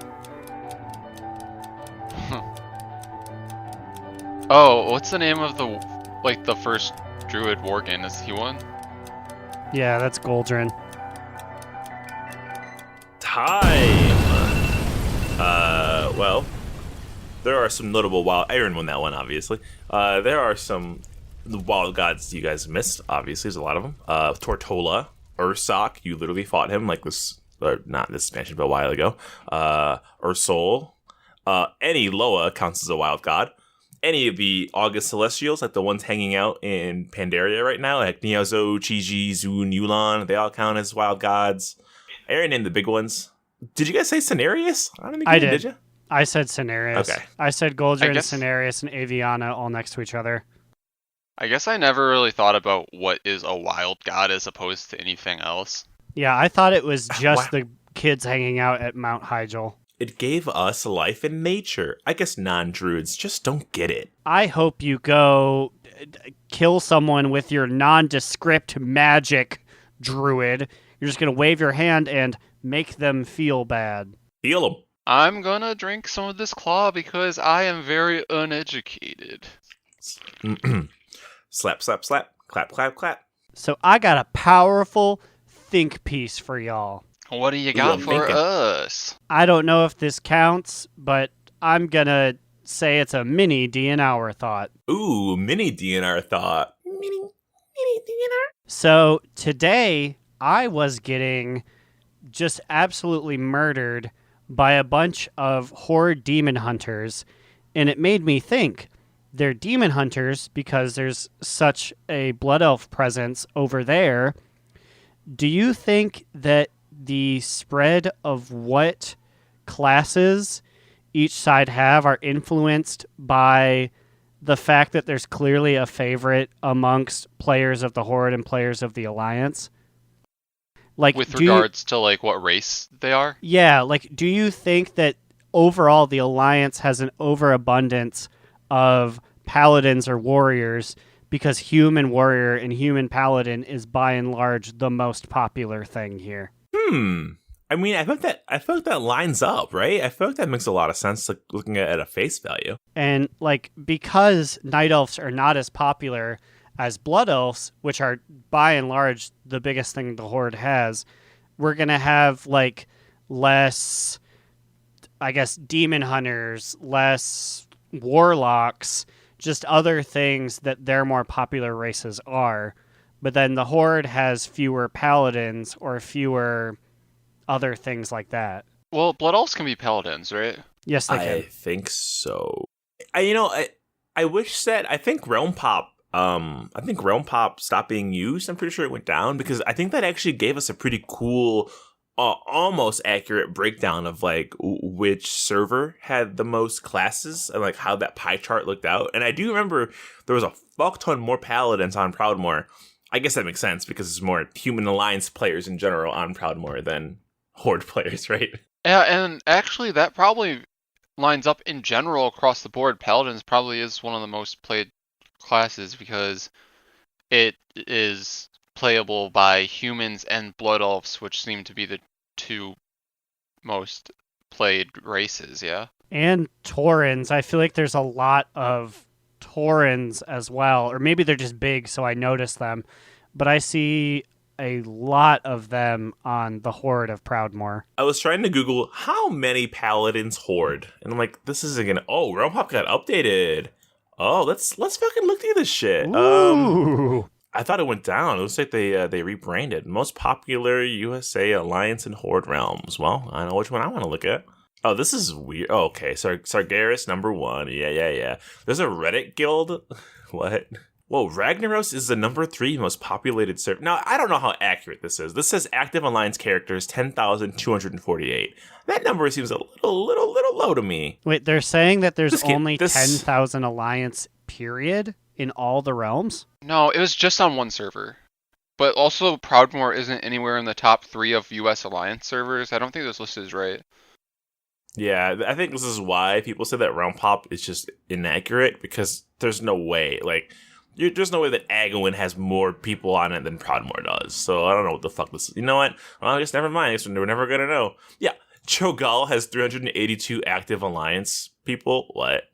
Oh, what's the name of the first druid worgen? Is he one? Yeah, that's Goldrin. Time! Well, there are some notable wild... Aaron won that one, obviously. There are some wild gods you guys missed, obviously. There's a lot of them. Tortola, Ursoc, you literally fought him like this... Or not this expansion, but a while ago. Ursol. Any Loa counts as a wild god. Any of the August Celestials, like the ones hanging out in Pandaria right now, like Niazo, Chi-Ji, Zun, Yulan, they all count as wild gods. Aaron named the big ones. Did you guys say Cenarius? I don't think you did you? I said Cenarius. Okay. I said Goldrin, Cenarius, and Aviana all next to each other. I guess I never really thought about what is a wild god as opposed to anything else. Yeah, I thought it was just the kids hanging out at Mount Hyjal. It gave us life in nature. I guess non-druids just don't get it. I hope you go kill someone with your nondescript magic druid. You're just going to wave your hand and make them feel bad. Heal them. I'm gonna drink some of this claw because I am very uneducated. Slap, slap, slap. Clap, clap, clap. So I got a powerful think piece for y'all. What do you got for us? I don't know if this counts, but I'm gonna say it's a mini DNR thought. Ooh, mini DNR thought. Mini DNR. So today I was getting just absolutely murdered by a bunch of horde demon hunters, and it made me think they're demon hunters because there's such a blood elf presence over there. Do you think that the spread of what classes each side have are influenced by the fact that there's clearly a favorite amongst players of the Horde and players of the Alliance? Like, with regards to like what race they are? Yeah, like, do you think that overall the Alliance has an overabundance of paladins or warriors because human warrior and human paladin is by and large the most popular thing here? I mean, I feel like that lines up, right? I feel like that makes a lot of sense, like looking at a face value. And like, because night elves are not as popular As Blood Elves, which are by and large the biggest thing the Horde has, we're going to have like less, I guess, demon hunters, less warlocks, just other things that their more popular races are. But then the Horde has fewer paladins or fewer other things like that. Well, Blood Elves can be paladins, right? Yes, they I can. think so. I wish that I think Realmpop stopped being used. I'm pretty sure it went down because I think that actually gave us a pretty cool, almost accurate breakdown of like which server had the most classes and like how that pie chart looked out. And I do remember there was a fuck ton more paladins on Proudmoore. I guess that makes sense because there's more Human Alliance players in general on Proudmoore than Horde players, right? Yeah, and actually that probably lines up in general across the board. Paladins probably is one of the most played classes because it is playable by humans and Blood Elves, which seem to be the two most played races, yeah? And Taurens. I feel like there's a lot of Taurens as well. Or maybe they're just big, so I notice them. But I see a lot of them on the Horde of Proudmoore. I was trying to Google how many paladins Horde, and I'm like, this isn't gonna. Oh, Realmpop got updated. Oh, let's fucking look through this shit. Ooh. I thought it went down. It looks like they rebranded. Most popular USA Alliance and Horde realms. Well, I know which one I want to look at. Oh, this is weird. Oh, okay, Sargeras #1. Yeah. There's a Reddit guild. What? Whoa, Ragnaros is the #3 most populated server. Now, I don't know how accurate this is. This says active Alliance characters 10,248. That number seems a little low to me. Wait, they're saying that there's only 10,000 Alliance, period, in all the realms? No, it was just on one server. But also, Proudmoore isn't anywhere in the top 3 of US Alliance servers. I don't think this list is right. Yeah, I think this is why people say that Realmpop is just inaccurate, because there's no way, there's no way that Agawin has more people on it than Proudmoore does. So I don't know what the fuck this is. You know what? Well, I guess never mind. I guess we're never gonna know. Yeah, Cho'Gall has 382 active Alliance people. What?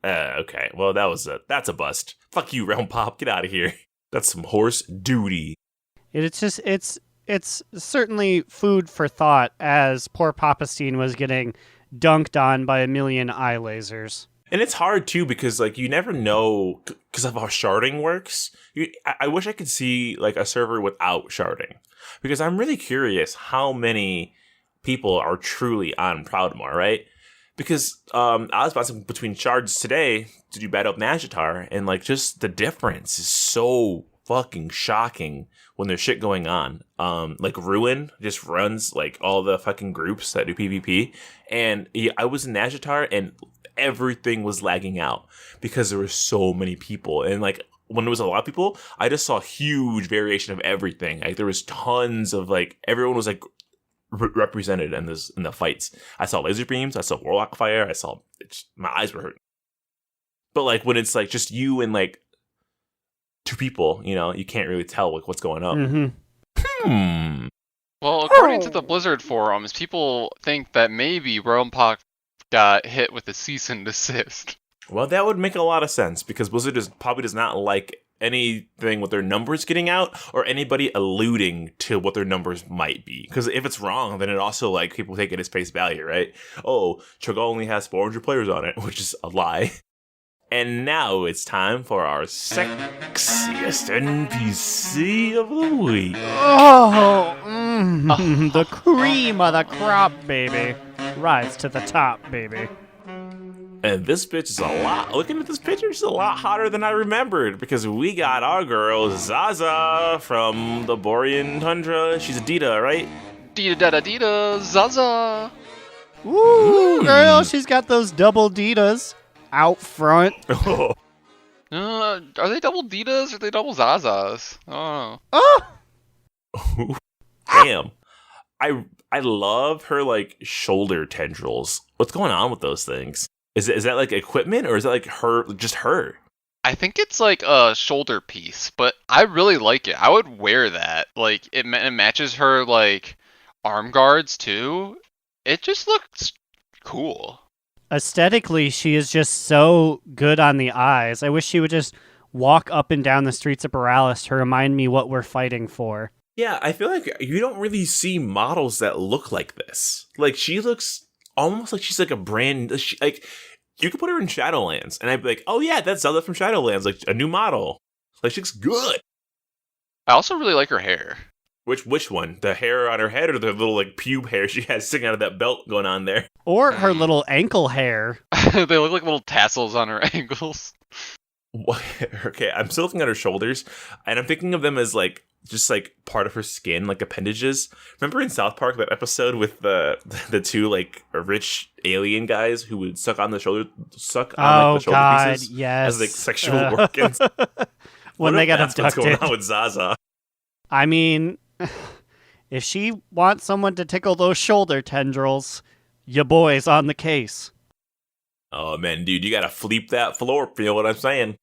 Okay. Well, that's a bust. Fuck you, Realmpop. Get out of here. That's some horse duty. It's certainly food for thought as poor Papastine was getting dunked on by a million eye lasers. And it's hard, too, because, you never know, because of how sharding works. I wish I could see, a server without sharding. Because I'm really curious how many people are truly on Proudmoore, right? Because I was bouncing between shards today to do Battle of Nazjatar, and, just the difference is so fucking shocking when there's shit going on. Ruin just runs, all the fucking groups that do PvP. And I was in Nazjatar, and everything was lagging out because there were so many people. And when there was a lot of people, I just saw huge variation of everything. There was tons of everyone was represented in the fights. I saw laser beams, I saw warlock fire, my eyes were hurting. But when it's just you and two people, you can't really tell what's going on. Mm-hmm. Well, according to the Blizzard forums, people think that maybe Realmpop got hit with a cease and desist. Well, that would make a lot of sense, because Blizzard probably does not like anything with their numbers getting out or anybody alluding to what their numbers might be. Because if it's wrong, then it also people take it as face value, right? Oh, Cho'Gall only has 400 players on it, which is a lie. And now it's time for our sexiest NPC of the week. Oh, the cream of the crop, baby. Rise to the top, baby. And this bitch is looking at this picture, she's a lot hotter than I remembered, because we got our girl Zaza from the Borean Tundra. She's a Dita, right? Dita, Zaza. Woo, girl, she's got those double Ditas out front. Are they double Ditas or are they double Zazas? I don't know. Oh! Damn. I love her shoulder tendrils. What's going on with those things? Is that equipment, or is that her? I think it's a shoulder piece, but I really like it. I would wear that. It matches her arm guards too. It just looks cool. Aesthetically, she is just so good on the eyes. I wish she would just walk up and down the streets of Borealis to remind me what we're fighting for. Yeah, I feel like you don't really see models that look like this. Like, she looks almost like she's like a brand, like, you could put her in Shadowlands, and I'd be like, oh yeah, that's Zelda from Shadowlands, like, a new model. Like, she looks good. I also really like her hair. Which one? The hair on her head or the little, like, pube hair she has sticking out of that belt going on there? Or her little ankle hair. They look like little tassels on her ankles. What? Okay, I'm still looking at her shoulders, and I'm thinking of them as, like, just, like, part of her skin, like appendages. Remember in South Park, that episode with the two, like, rich alien guys who would suck on the shoulder pieces? Yes. As, like, sexual organs? When they got What's abducted. going on with Zaza? I mean, if she wants someone to tickle those shoulder tendrils, your boy's on the case. Oh, man, dude, you gotta fleep that floor, feel what I'm saying?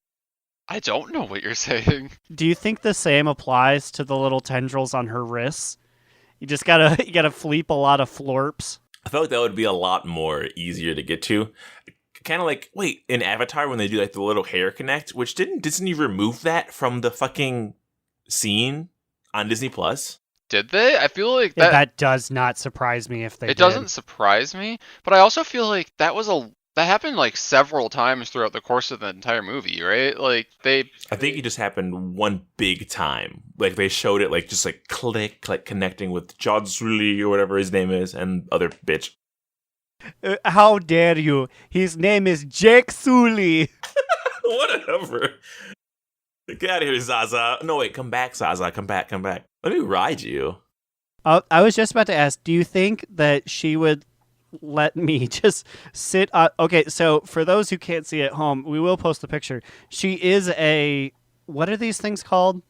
I don't know what you're saying. Do you think the same applies to the little tendrils on her wrists? You just gotta fleep a lot of florps. I felt like that would be a lot more easier to get to. Kind of like, wait, in Avatar when they do like the little hair connect, which didn't Disney remove that from the fucking scene on Disney Plus? Did they? I feel like that does not surprise me if they did. It doesn't surprise me, but I also feel like that happened like several times throughout the course of the entire movie, right? Like I think it just happened one big time. Like they showed it like just like click, like connecting with Jod Sully or whatever his name is and other bitch. How dare you? His name is Jake Sully. Whatever. Get out of here, Zaza. No, wait, come back, Zaza. Come back. Let me ride you. I was just about to ask, do you think that she would let me just sit on... Okay, so for those who can't see at home, we will post the picture. She is a... What are these things called?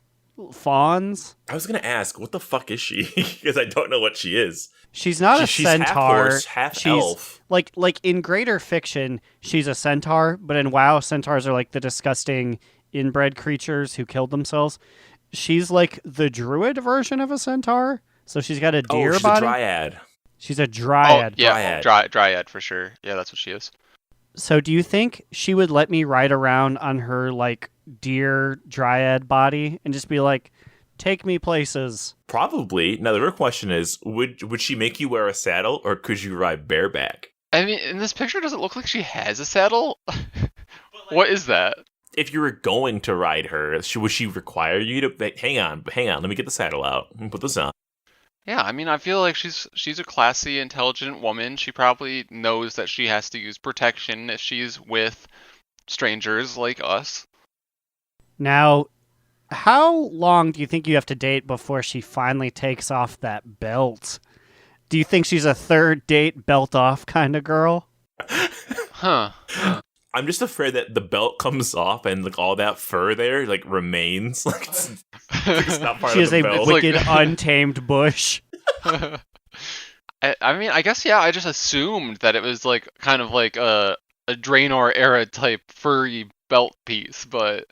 Fawns? I was going to ask, what the fuck is she? Because I don't know what she is. She's not a she's centaur. Half horse, half elf. Like in greater fiction, she's a centaur, but in WoW, centaurs are like the disgusting inbred creatures who killed themselves. She's like the druid version of a centaur, so she's got a deer she's body. A dryad. She's a dryad. Oh, yeah, dryad for sure. Yeah, that's what she is. So do you think she would let me ride around on her like deer dryad body and just be like, take me places? Probably. Now the real question is, would she make you wear a saddle or could you ride bareback? I mean, in this picture, does it look like she has a saddle? What is that? If you were going to ride her, would she require you to hang on, let me get the saddle out and put this on? Yeah, I mean, I feel like she's a classy, intelligent woman. She probably knows that she has to use protection if she's with strangers like us. Now, how long do you think you have to date before she finally takes off that belt? Do you think she's a third date belt off kind of girl? Huh. I'm just afraid that the belt comes off and like all that fur there like remains. Like it's not part she of the is belt. A wicked, untamed bush. I mean, I guess I just assumed that it was like kind of like a Draenor era type furry belt piece, but.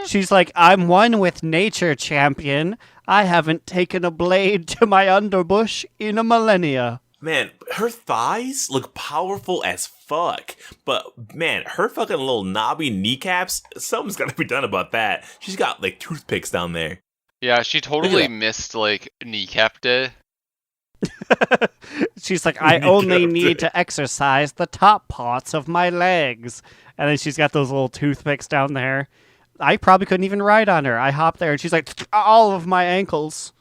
She's like, I'm one with nature, champion. I haven't taken a blade to my underbush in a millennia. Man, her thighs look powerful as fuck. But, man, her fucking little knobby kneecaps, something's got to be done about that. She's got, like, toothpicks down there. Yeah, she totally missed, like, kneecap day. She's like, I only need to exercise the top parts of my legs. And then she's got those little toothpicks down there. I probably couldn't even ride on her. I hopped there and she's like, all of my ankles.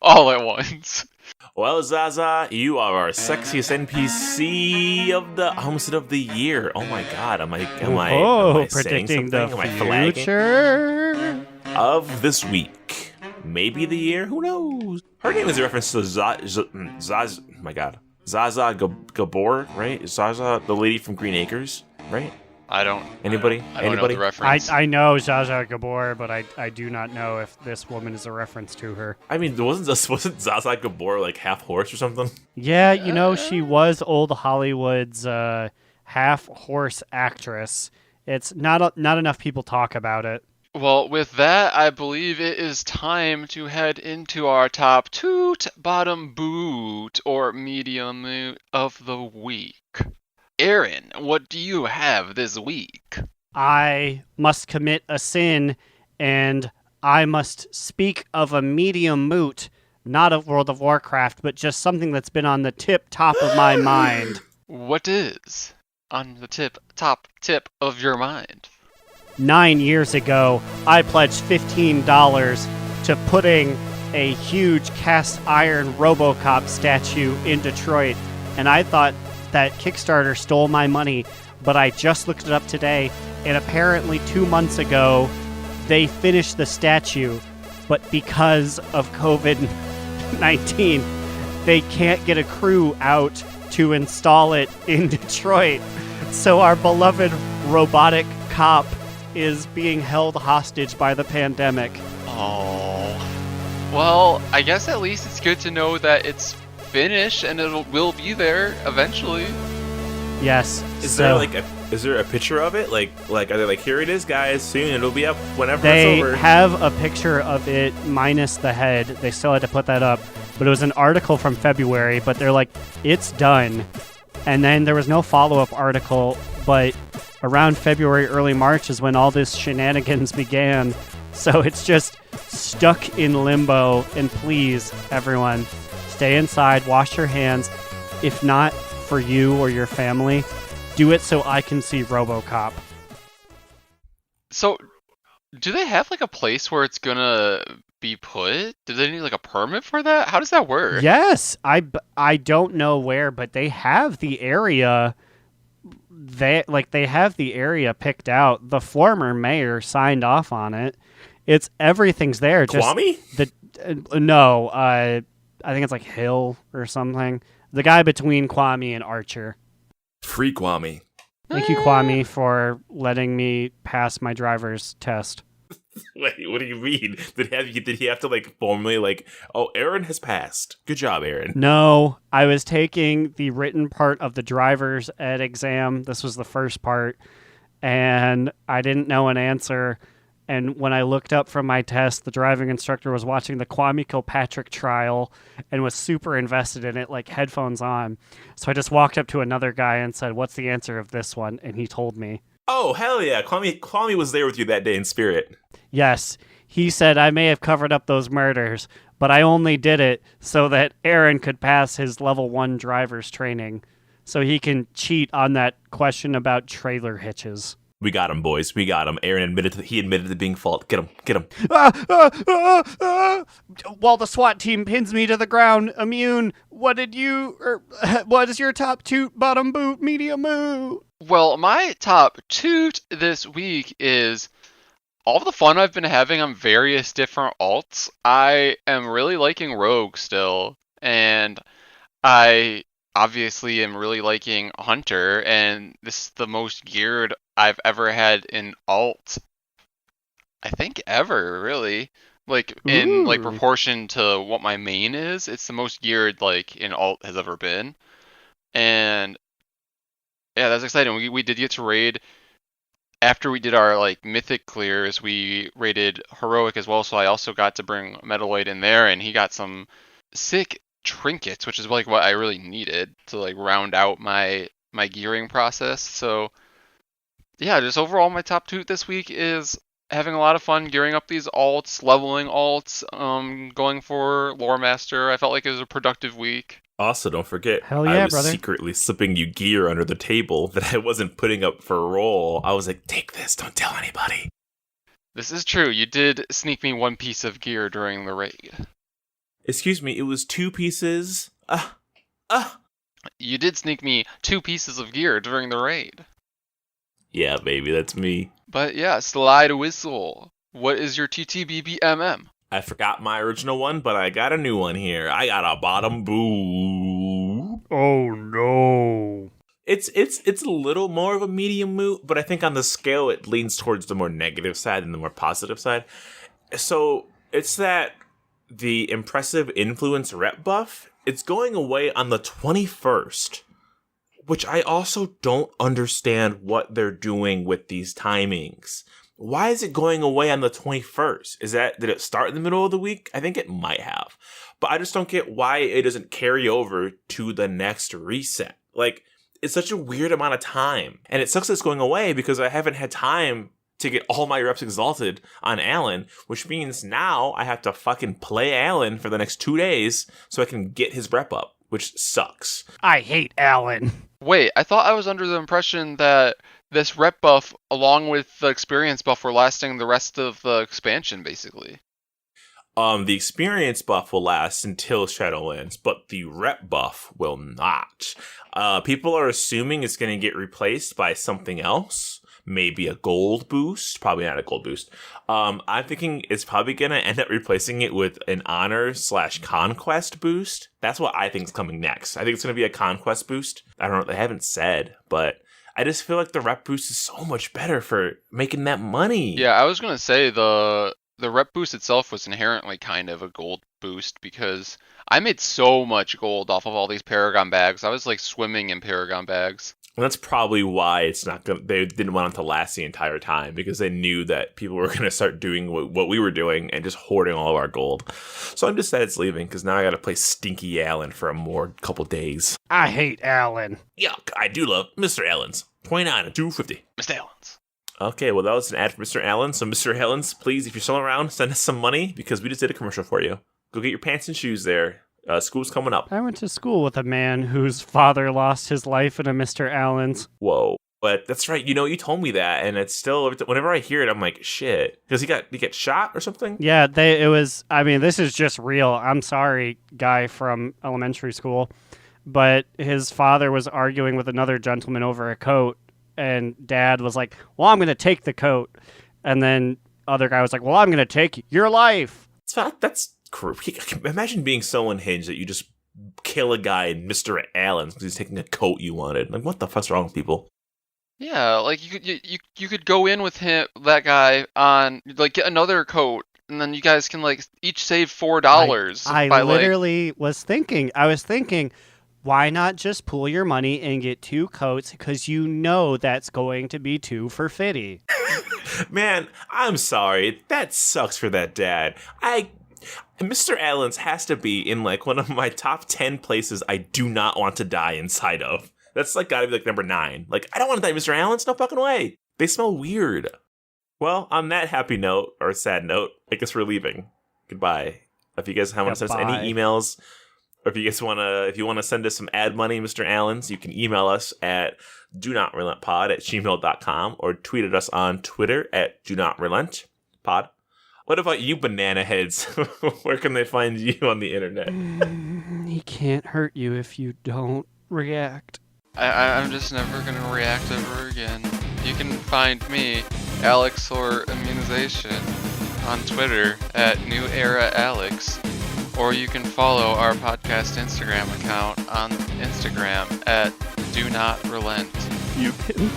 All at once. Well, Zaza, you are our sexiest NPC of the Homestead of the Year. Oh my god, am I predicting the flagging? Future Of this week. Maybe the year, who knows? Her name is a reference to Zaza Gabor, right? Zaza, the lady from Green Acres, right? Anybody? I don't know the reference. I know Zsa Zsa Gabor, but I do not know if this woman is a reference to her. I mean, wasn't Zsa Zsa Gabor like half horse or something? Yeah, you know, she was old Hollywood's half horse actress. It's not enough people talk about it. Well, with that, I believe it is time to head into our top toot, bottom boot, or medium of the week. Aaron, what do you have this week? I must commit a sin, and I must speak of a medium moot, not of World of Warcraft, but just something that's been on the top of my mind. What is on the top tip of your mind? 9 years ago, I pledged $15 to putting a huge cast iron RoboCop statue in Detroit, and I thought that Kickstarter stole my money, but I just looked it up today, and apparently 2 months ago, they finished the statue, but because of COVID-19, they can't get a crew out to install it in Detroit. So our beloved robotic cop is being held hostage by the pandemic. Oh. Well, I guess at least it's good to know that it's finished and it will be there eventually. Yes. Is there a picture of it? Like are they like, here it is, guys, soon it'll be up whenever they it's over? They have a picture of it minus the head. They still had to put that up. But it was an article from February, but they're like, it's done. And then there was no follow-up article, but around February, early March is when all this shenanigans began. So it's just stuck in limbo. And please, everyone, stay inside, wash your hands. If not for you or your family, do it so I can see RoboCop. So, do they have like a place where it's gonna be put? Do they need like a permit for that? How does that work? Yes, I don't know where, but they have the area. They have the area picked out. The former mayor signed off on it. Everything's there. Just Kwame? No, I think it's like Hill or something. The guy between Kwame and Archer. Free Kwame. Thank you, Kwame, for letting me pass my driver's test. Wait, what do you mean? Did he have to like formally like, oh, Aaron has passed. Good job, Aaron. No, I was taking the written part of the driver's ed exam. This was the first part, and I didn't know an answer. And when I looked up from my test, the driving instructor was watching the Kwame Kilpatrick trial and was super invested in it, like headphones on. So I just walked up to another guy and said, "What's the answer of this one?" And he told me. Oh, hell yeah. Kwame was there with you that day in spirit. Yes. He said, I may have covered up those murders, but I only did it so that Aaron could pass his level 1 driver's training so he can cheat on that question about trailer hitches. We got him, boys. We got him. Aaron admitted to being fault. Get him. Get him. While the SWAT team pins me to the ground, Immune, what is your top toot, bottom boot, medium moo? Well, my top toot this week is all the fun I've been having on various different alts. I am really liking Rogue still, and I obviously am really liking Hunter, and this is the most geared I've ever had in alt, I think ever, really. Like, in like proportion to what my main is, it's the most geared like in alt has ever been. And yeah, that's exciting. We did get to raid after we did our like mythic clears. We raided heroic as well, so I also got to bring Metaloid in there, and he got some sick trinkets, which is like what I really needed to like round out my gearing process. So yeah, just overall my top toot this week is having a lot of fun gearing up these alts, leveling alts, going for Lore Master. I felt like it was a productive week. Also, don't forget, Hell yeah, I was brother. secretly slipping you gear under the table that I wasn't putting up for a roll. I was like, take this, don't tell anybody. This is true. You did sneak me one piece of gear during the raid. Excuse me, it was 2 pieces. You did sneak me 2 pieces of gear during the raid. Yeah, baby, that's me. But yeah, Slidewhistle. What is your TTBBMM? I forgot my original one, but I got a new one here. I got a bottom boo. Oh no. It's a little more of a medium moot, but I think on the scale it leans towards the more negative side than the more positive side. So it's that the impressive influence rep buff, it's going away on the 21st. Which I also don't understand what they're doing with these timings. Why is it going away on the 21st? Did it start in the middle of the week? I think it might have. But I just don't get why it doesn't carry over to the next reset. Like, it's such a weird amount of time. And it sucks that it's going away because I haven't had time to get all my reps exalted on Alan, which means now I have to fucking play Alan for the next 2 days so I can get his rep up, which sucks. I hate Alan. Wait, I thought I was under the impression that this rep buff, along with the experience buff, were lasting the rest of the expansion, basically. The experience buff will last until Shadowlands, but the rep buff will not. People are assuming it's going to get replaced by something else. Maybe a gold boost. Probably not a gold boost. I'm thinking it's probably going to end up replacing it with an honor/conquest boost. That's what I think is coming next. I think it's going to be a conquest boost. I don't know. They haven't said, but I just feel like the rep boost is so much better for making that money. Yeah, I was going to say the rep boost itself was inherently kind of a gold boost because I made so much gold off of all these Paragon bags. I was like swimming in Paragon bags. And that's probably why it's not going. They didn't want it to last the entire time because they knew that people were going to start doing what we were doing and just hoarding all of our gold. So I'm just sad it's leaving because now I got to play Stinky Allen for a more couple days. I hate Alan. Yuck! I do love Mr. Allen's 29 and 250. Mr. Allen's. Okay, well that was an ad for Mr. Allen. So Mr. Allen's, please, if you're still around, send us some money because we just did a commercial for you. Go get your pants and shoes there. School's coming up. I went to school with a man whose father lost his life in a Mr. Allen's. Whoa. But that's right. You know, you told me that, and it's still, whenever I hear it, I'm like, shit. Because he get shot or something? Yeah, this is just real. I'm sorry, guy from elementary school. But his father was arguing with another gentleman over a coat, and dad was like, well, I'm going to take the coat. And then other guy was like, well, I'm going to take your life. That's creepy. Imagine being so unhinged that you just kill a guy in Mr. Allen's because he's taking a coat you wanted. Like, what the fuck's wrong with people? Yeah, like you could go in with that guy on like get another coat, and then you guys can like each save $4. I literally was thinking. Why not just pool your money and get 2 coats? Because you know that's going to be 2 for $50. Man, I'm sorry. That sucks for that dad. Mr. Allen's has to be in like one of my top 10 places I do not want to die inside of. That's like gotta be like number 9. Like, I don't want to die, Mr. Allen's. No fucking way. They smell weird. Well, on that happy note, or sad note, I guess we're leaving. Goodbye. If you guys want to send us any emails, or if you guys want to send us some ad money, Mr. Allen's, you can email us at donotrelentpod@gmail.com or tweet at us on Twitter at donotrelentpod. What about you, banana heads? Where can they find you on the internet? He can't hurt you if you don't react. I'm just never going to react ever again. You can find me, Alex or Immunization, on Twitter at NewEraAlex, or you can follow our podcast Instagram account on Instagram at DoNotRelent. You can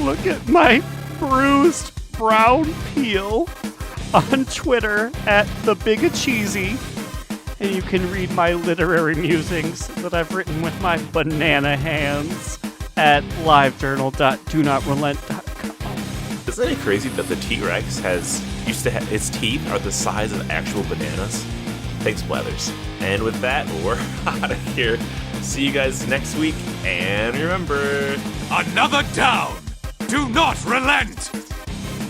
look at my bruised brown peel on Twitter at TheBigACheesy, and you can read my literary musings that I've written with my banana hands at livejournal.donotrelent.com. Isn't it crazy that the T-Rex used to have its teeth are the size of actual bananas? Thanks, Blathers. And with that, we're out of here. See you guys next week, and remember, Another down! Do not relent!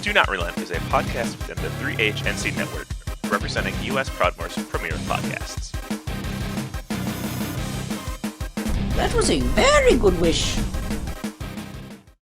Do Not Relent is a podcast within the 3HNC network, representing U.S. Proudmoore's premier podcasts. That was a very good wish.